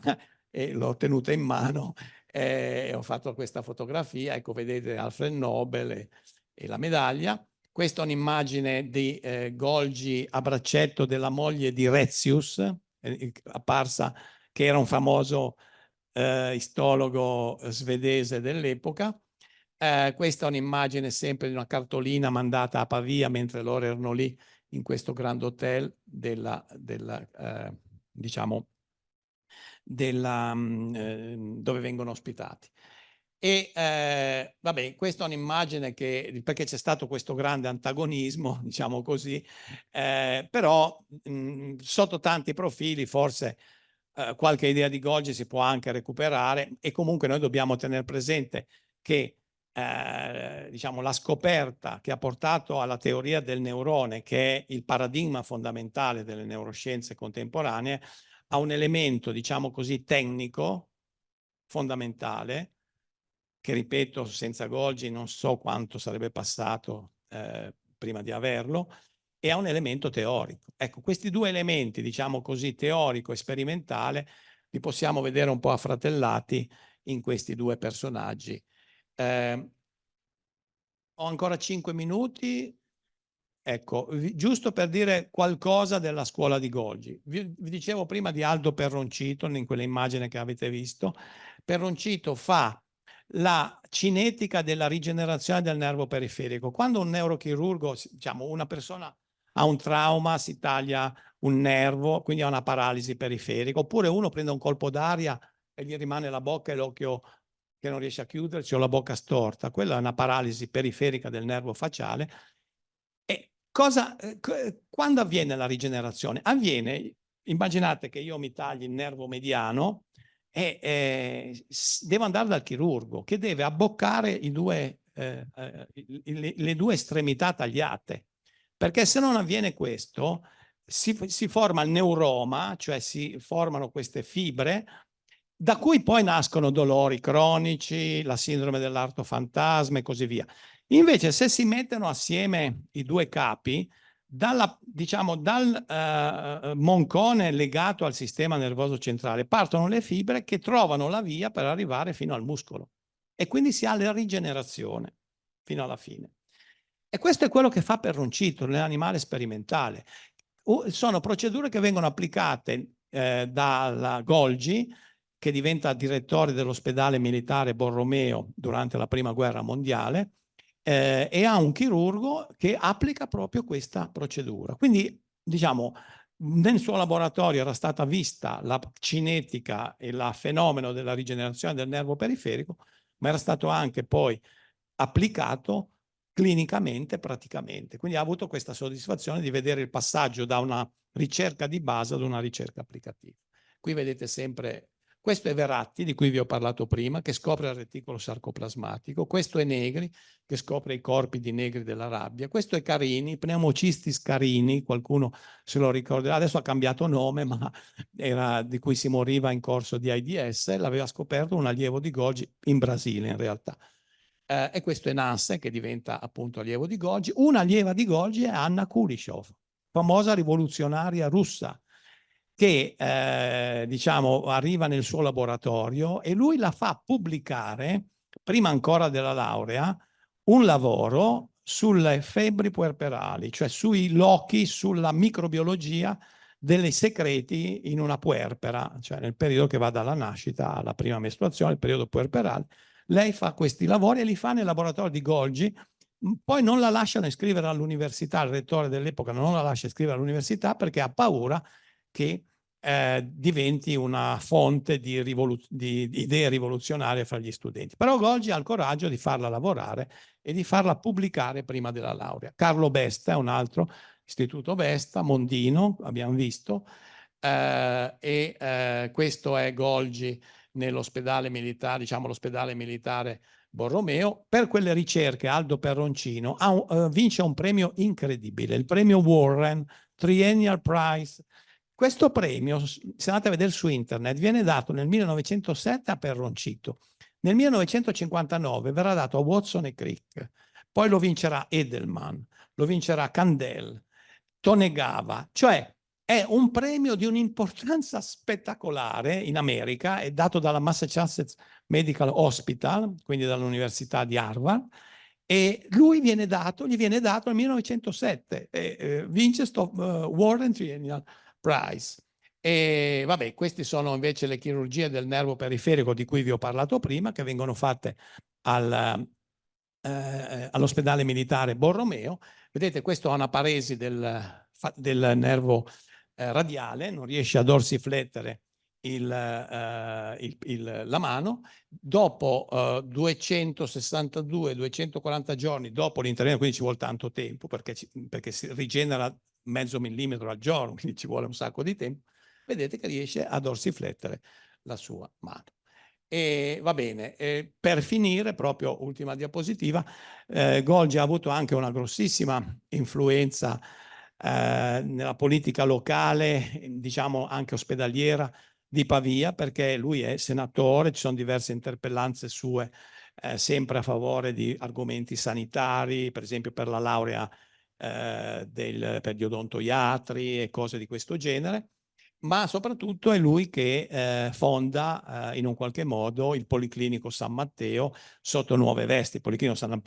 e l'ho tenuta in mano e ho fatto questa fotografia. Ecco, vedete Alfred Nobel e la medaglia. Questa è un'immagine di Golgi a braccetto della moglie di Retzius, apparsa, che era un famoso istologo svedese dell'epoca. Questa è un'immagine sempre di una cartolina mandata a Pavia mentre loro erano lì in questo Grand Hotel diciamo, dove vengono ospitati. E vabbè, questa è un'immagine perché c'è stato questo grande antagonismo, diciamo così, però sotto tanti profili forse qualche idea di Golgi si può anche recuperare, e comunque noi dobbiamo tenere presente che diciamo, la scoperta che ha portato alla teoria del neurone, che è il paradigma fondamentale delle neuroscienze contemporanee, ha un elemento, diciamo così, tecnico fondamentale, che ripeto, senza Golgi non so quanto sarebbe passato prima di averlo, e ha un elemento teorico. Ecco, questi due elementi, diciamo così, teorico e sperimentale, li possiamo vedere un po' affratellati in questi due personaggi. Ho ancora 5 minuti. Ecco, giusto per dire qualcosa della scuola di Golgi. Vi dicevo prima di Aldo Perroncito, in quell'immagine che avete visto. Perroncito fa la cinetica della rigenerazione del nervo periferico. Quando un neurochirurgo, diciamo una persona ha un trauma, si taglia un nervo, quindi ha una paralisi periferica, oppure uno prende un colpo d'aria e gli rimane la bocca e l'occhio che non riesce a chiudersi o la bocca storta, quella è una paralisi periferica del nervo facciale. E quando avviene la rigenerazione? Avviene, immaginate che io mi tagli il nervo mediano e devo andare dal chirurgo che deve abboccare le due estremità tagliate, perché se non avviene questo si forma il neuroma, cioè si formano queste fibre da cui poi nascono dolori cronici, la sindrome dell'arto fantasma e così via. Invece se si mettono assieme i due capi, dal moncone legato al sistema nervoso centrale partono le fibre che trovano la via per arrivare fino al muscolo e quindi si ha la rigenerazione fino alla fine. E questo è quello che fa Perroncito nell'animale sperimentale. Sono procedure che vengono applicate dalla Golgi, che diventa direttore dell'ospedale militare Borromeo durante la Prima Guerra Mondiale, e ha un chirurgo che applica proprio questa procedura. Quindi, diciamo, nel suo laboratorio era stata vista la cinetica e il fenomeno della rigenerazione del nervo periferico, ma era stato anche poi applicato clinicamente, praticamente. Quindi ha avuto questa soddisfazione di vedere il passaggio da una ricerca di base ad una ricerca applicativa. Qui vedete sempre, questo è Veratti, di cui vi ho parlato prima, che scopre il reticolo sarcoplasmatico. Questo è Negri, che scopre i corpi di Negri della rabbia. Questo è Carini, Pneumocistis carini, qualcuno se lo ricorderà, adesso ha cambiato nome, ma era di cui si moriva in corso di AIDS, l'aveva scoperto un allievo di Golgi in Brasile in realtà. E questo è Nansen, che diventa appunto allievo di Golgi. Una allieva di Golgi è Anna Kulishov, famosa rivoluzionaria russa, che diciamo arriva nel suo laboratorio e lui la fa pubblicare, prima ancora della laurea, un lavoro sulle febbri puerperali, cioè sui lochi, sulla microbiologia dei secreti in una puerpera, cioè nel periodo che va dalla nascita alla prima mestruazione, il periodo puerperale. Lei fa questi lavori e li fa nel laboratorio di Golgi, poi non la lasciano iscrivere all'università, il rettore dell'epoca non la lascia iscrivere all'università perché ha paura che diventi una fonte di idee rivoluzionarie fra gli studenti. Però Golgi ha il coraggio di farla lavorare e di farla pubblicare prima della laurea. Carlo Besta è un altro, Istituto Besta, Mondino, abbiamo visto, questo è Golgi nell'ospedale militare, diciamo l'ospedale militare Borromeo. Per quelle ricerche Aldo Perroncino vince un premio incredibile, il premio Warren Triennial Prize. Questo premio, se andate a vedere su internet, viene dato nel 1907 a Perroncito. Nel 1959 verrà dato a Watson e Crick, poi lo vincerà Edelman, lo vincerà Candel, Tonegava, cioè è un premio di un'importanza spettacolare in America, è dato dalla Massachusetts Medical Hospital, quindi dall'Università di Harvard, e gli viene dato nel 1907, vince Warren Triennial Prize. E vabbè, queste sono invece le chirurgie del nervo periferico di cui vi ho parlato prima, che vengono fatte all'ospedale militare Borromeo. Vedete, questo ha una paresi del nervo radiale, non riesce a dorsiflettere la mano. Dopo 262-240 giorni dopo l'intervento, quindi ci vuole tanto tempo perché si rigenera mezzo millimetro al giorno, quindi ci vuole un sacco di tempo, vedete che riesce a dorsiflettere la sua mano. E va bene, per finire, proprio ultima diapositiva, Golgi ha avuto anche una grossissima influenza nella politica locale, diciamo anche ospedaliera di Pavia, perché lui è senatore, ci sono diverse interpellanze sue sempre a favore di argomenti sanitari, per esempio per la laurea per gli odontoiatri e cose di questo genere, ma soprattutto è lui che fonda in un qualche modo il Policlinico San Matteo sotto nuove vesti. Il Policlinico San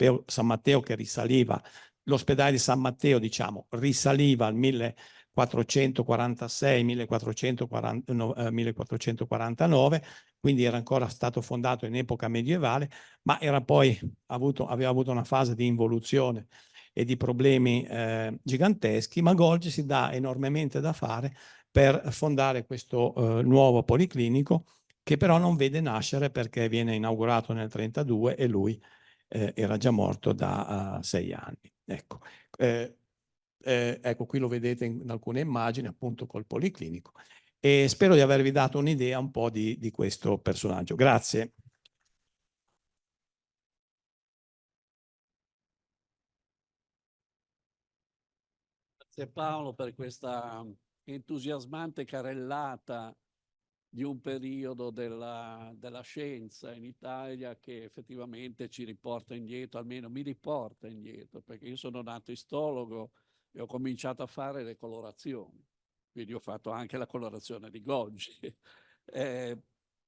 Matteo che risaliva, l'ospedale di San Matteo diciamo risaliva al 1446-1449, quindi era ancora stato fondato in epoca medievale, ma era poi aveva avuto una fase di involuzione e di problemi giganteschi, ma Golgi si dà enormemente da fare per fondare questo nuovo policlinico che però non vede nascere perché viene inaugurato nel 1932 e lui era già morto da 6 anni. Ecco. Ecco, qui lo vedete in alcune immagini, appunto col policlinico, e spero di avervi dato un'idea un po' di questo personaggio. Grazie. Grazie Paolo per questa entusiasmante carrellata di un periodo della scienza in Italia che effettivamente ci riporta indietro, almeno mi riporta indietro, perché io sono nato istologo e ho cominciato a fare le colorazioni, quindi ho fatto anche la colorazione di Goggi.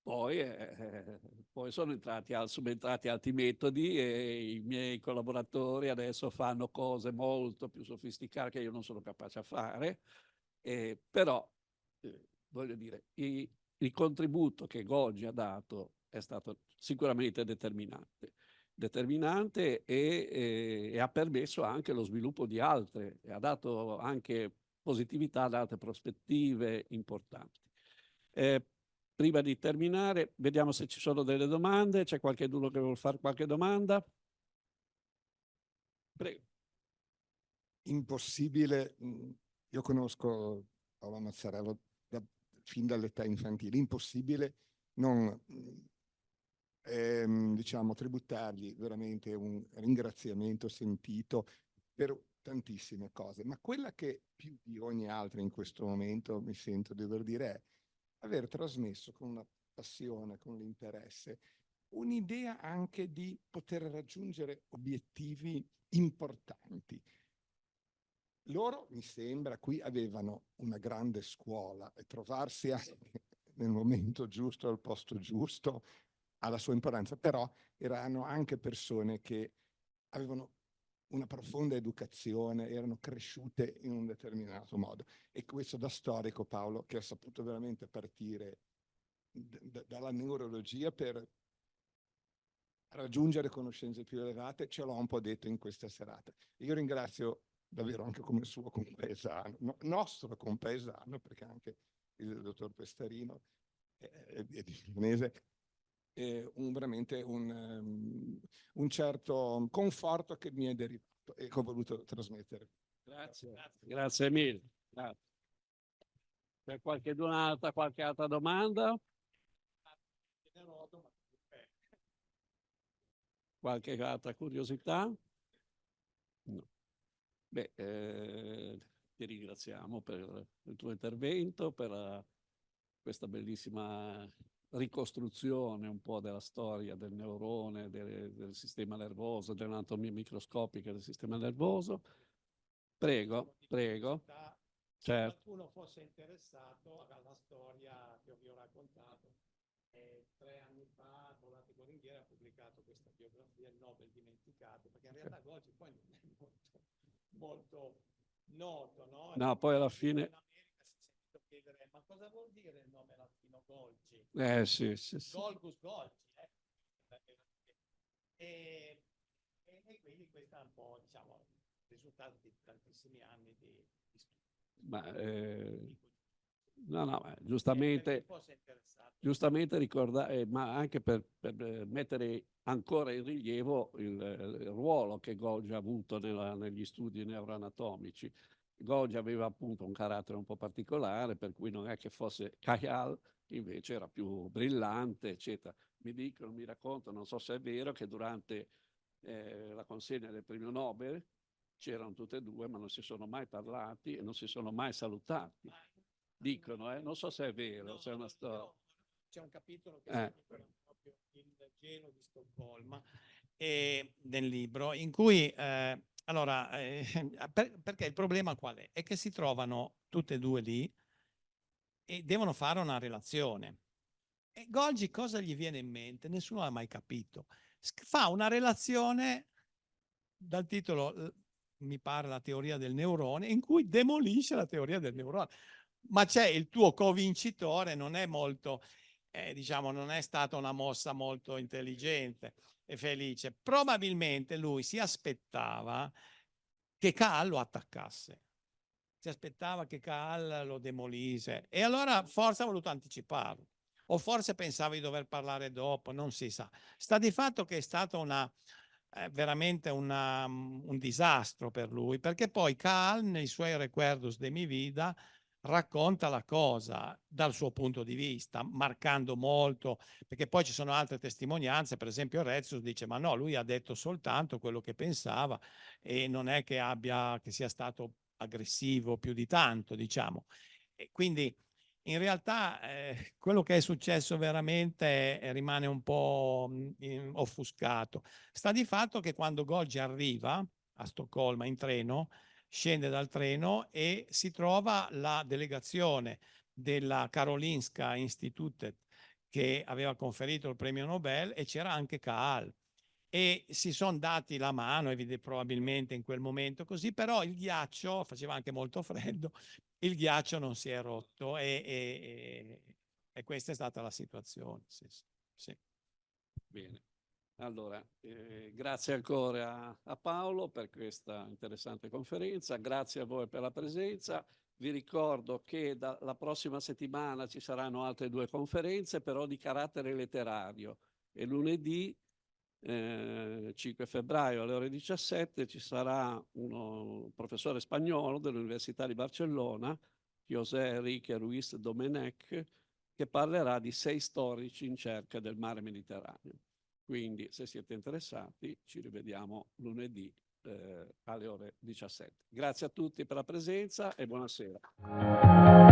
Poi sono subentrati altri metodi e i miei collaboratori adesso fanno cose molto più sofisticate che io non sono capace a fare, però voglio dire, il contributo che Goggi ha dato è stato sicuramente determinante e ha permesso anche lo sviluppo di altre, e ha dato anche positività ad altre prospettive importanti. Prima di terminare, vediamo se ci sono delle domande. C'è qualcuno che vuole fare qualche domanda? Prego. Impossibile, io conosco Paolo Mazzarello fin dall'età infantile, impossibile non diciamo, tributargli veramente un ringraziamento sentito per tantissime cose, ma quella che più di ogni altra in questo momento mi sento di dover dire è aver trasmesso con una passione, con l'interesse, un'idea anche di poter raggiungere obiettivi importanti. Loro, mi sembra, qui avevano una grande scuola e trovarsi anche nel momento giusto, al posto giusto, alla sua importanza, però erano anche persone che avevano una profonda educazione, erano cresciute in un determinato modo. E questo da storico, Paolo, che ha saputo veramente partire dalla neurologia per raggiungere conoscenze più elevate, ce l'ho un po' detto in questa serata. Io ringrazio davvero anche come suo compaesano, nostro compaesano, perché anche il dottor Pestarino è di Milanese, veramente un certo conforto che mi è derivato e che ho voluto trasmettere. Grazie mille. Grazie. C'è qualche altra domanda? Qualche altra curiosità? No. Beh, ti ringraziamo per il tuo intervento, per questa bellissima ricostruzione un po' della storia del neurone, del sistema nervoso, dell'anatomia microscopica del sistema nervoso. Prego, prego. Se Certo. qualcuno fosse interessato alla storia che vi ho raccontato, 3 anni fa Volati Boringhieri ha pubblicato questa biografia, il Nobel dimenticato, perché in realtà Goggi poi non è molto noto, no? No, poi alla fine... In America si è sentito chiedere, ma cosa vuol dire il nome latino Golgi? Sì. Golgus Golgi, e quindi questo è un po', diciamo, il risultato di tantissimi anni di studio. No, giustamente ricordare, ma anche per mettere ancora in rilievo il ruolo che Goggi ha avuto negli studi neuroanatomici. Goggi aveva appunto un carattere un po' particolare, per cui non è che fosse Cajal, invece era più brillante, eccetera. Mi raccontano, non so se è vero, che durante la consegna del premio Nobel c'erano tutte e due, ma non si sono mai parlati e non si sono mai salutati. Dicono, non so se è vero, c'è una storia. C'è un capitolo che si intitola proprio Il gelo di Stoccolma nel libro, in cui perché il problema qual è? È che si trovano tutte e due lì e devono fare una relazione. E Golgi cosa gli viene in mente? Nessuno l'ha mai capito. Fa una relazione dal titolo, mi pare, La teoria del neurone, in cui demolisce la teoria del neurone. Ma c'è il tuo co-vincitore, non è molto, diciamo, non è stata una mossa molto intelligente e felice. Probabilmente lui si aspettava che Caal lo attaccasse, si aspettava che Caal lo demolisse e allora forse ha voluto anticiparlo. o forse pensava di dover parlare dopo, non si sa. Sta di fatto che è stata veramente un disastro per lui, perché poi Caal nei suoi Recuerdos de mi vida racconta la cosa dal suo punto di vista, marcando molto, perché poi ci sono altre testimonianze, per esempio Rezus dice ma no, lui ha detto soltanto quello che pensava e non è che sia stato aggressivo più di tanto, diciamo. E quindi in realtà quello che è successo veramente rimane un po' offuscato. Sta di fatto che quando Golgi arriva a Stoccolma in treno, scende dal treno e si trova la delegazione della Karolinska Institutet che aveva conferito il premio Nobel e c'era anche Caal e si sono dati la mano probabilmente in quel momento così, però il ghiaccio faceva anche molto freddo, il ghiaccio non si è rotto e questa è stata la situazione. Sì, sì, sì. Bene. Allora, grazie ancora a Paolo per questa interessante conferenza, grazie a voi per la presenza. Vi ricordo che dalla prossima settimana ci saranno altre 2 conferenze, però di carattere letterario. E lunedì 5 febbraio alle ore 17 ci sarà un professore spagnolo dell'Università di Barcellona, José Enrique Ruiz Domenech, che parlerà di 6 storici in cerca del mare Mediterraneo. Quindi, se siete interessati, ci rivediamo lunedì alle ore 17. Grazie a tutti per la presenza e buonasera.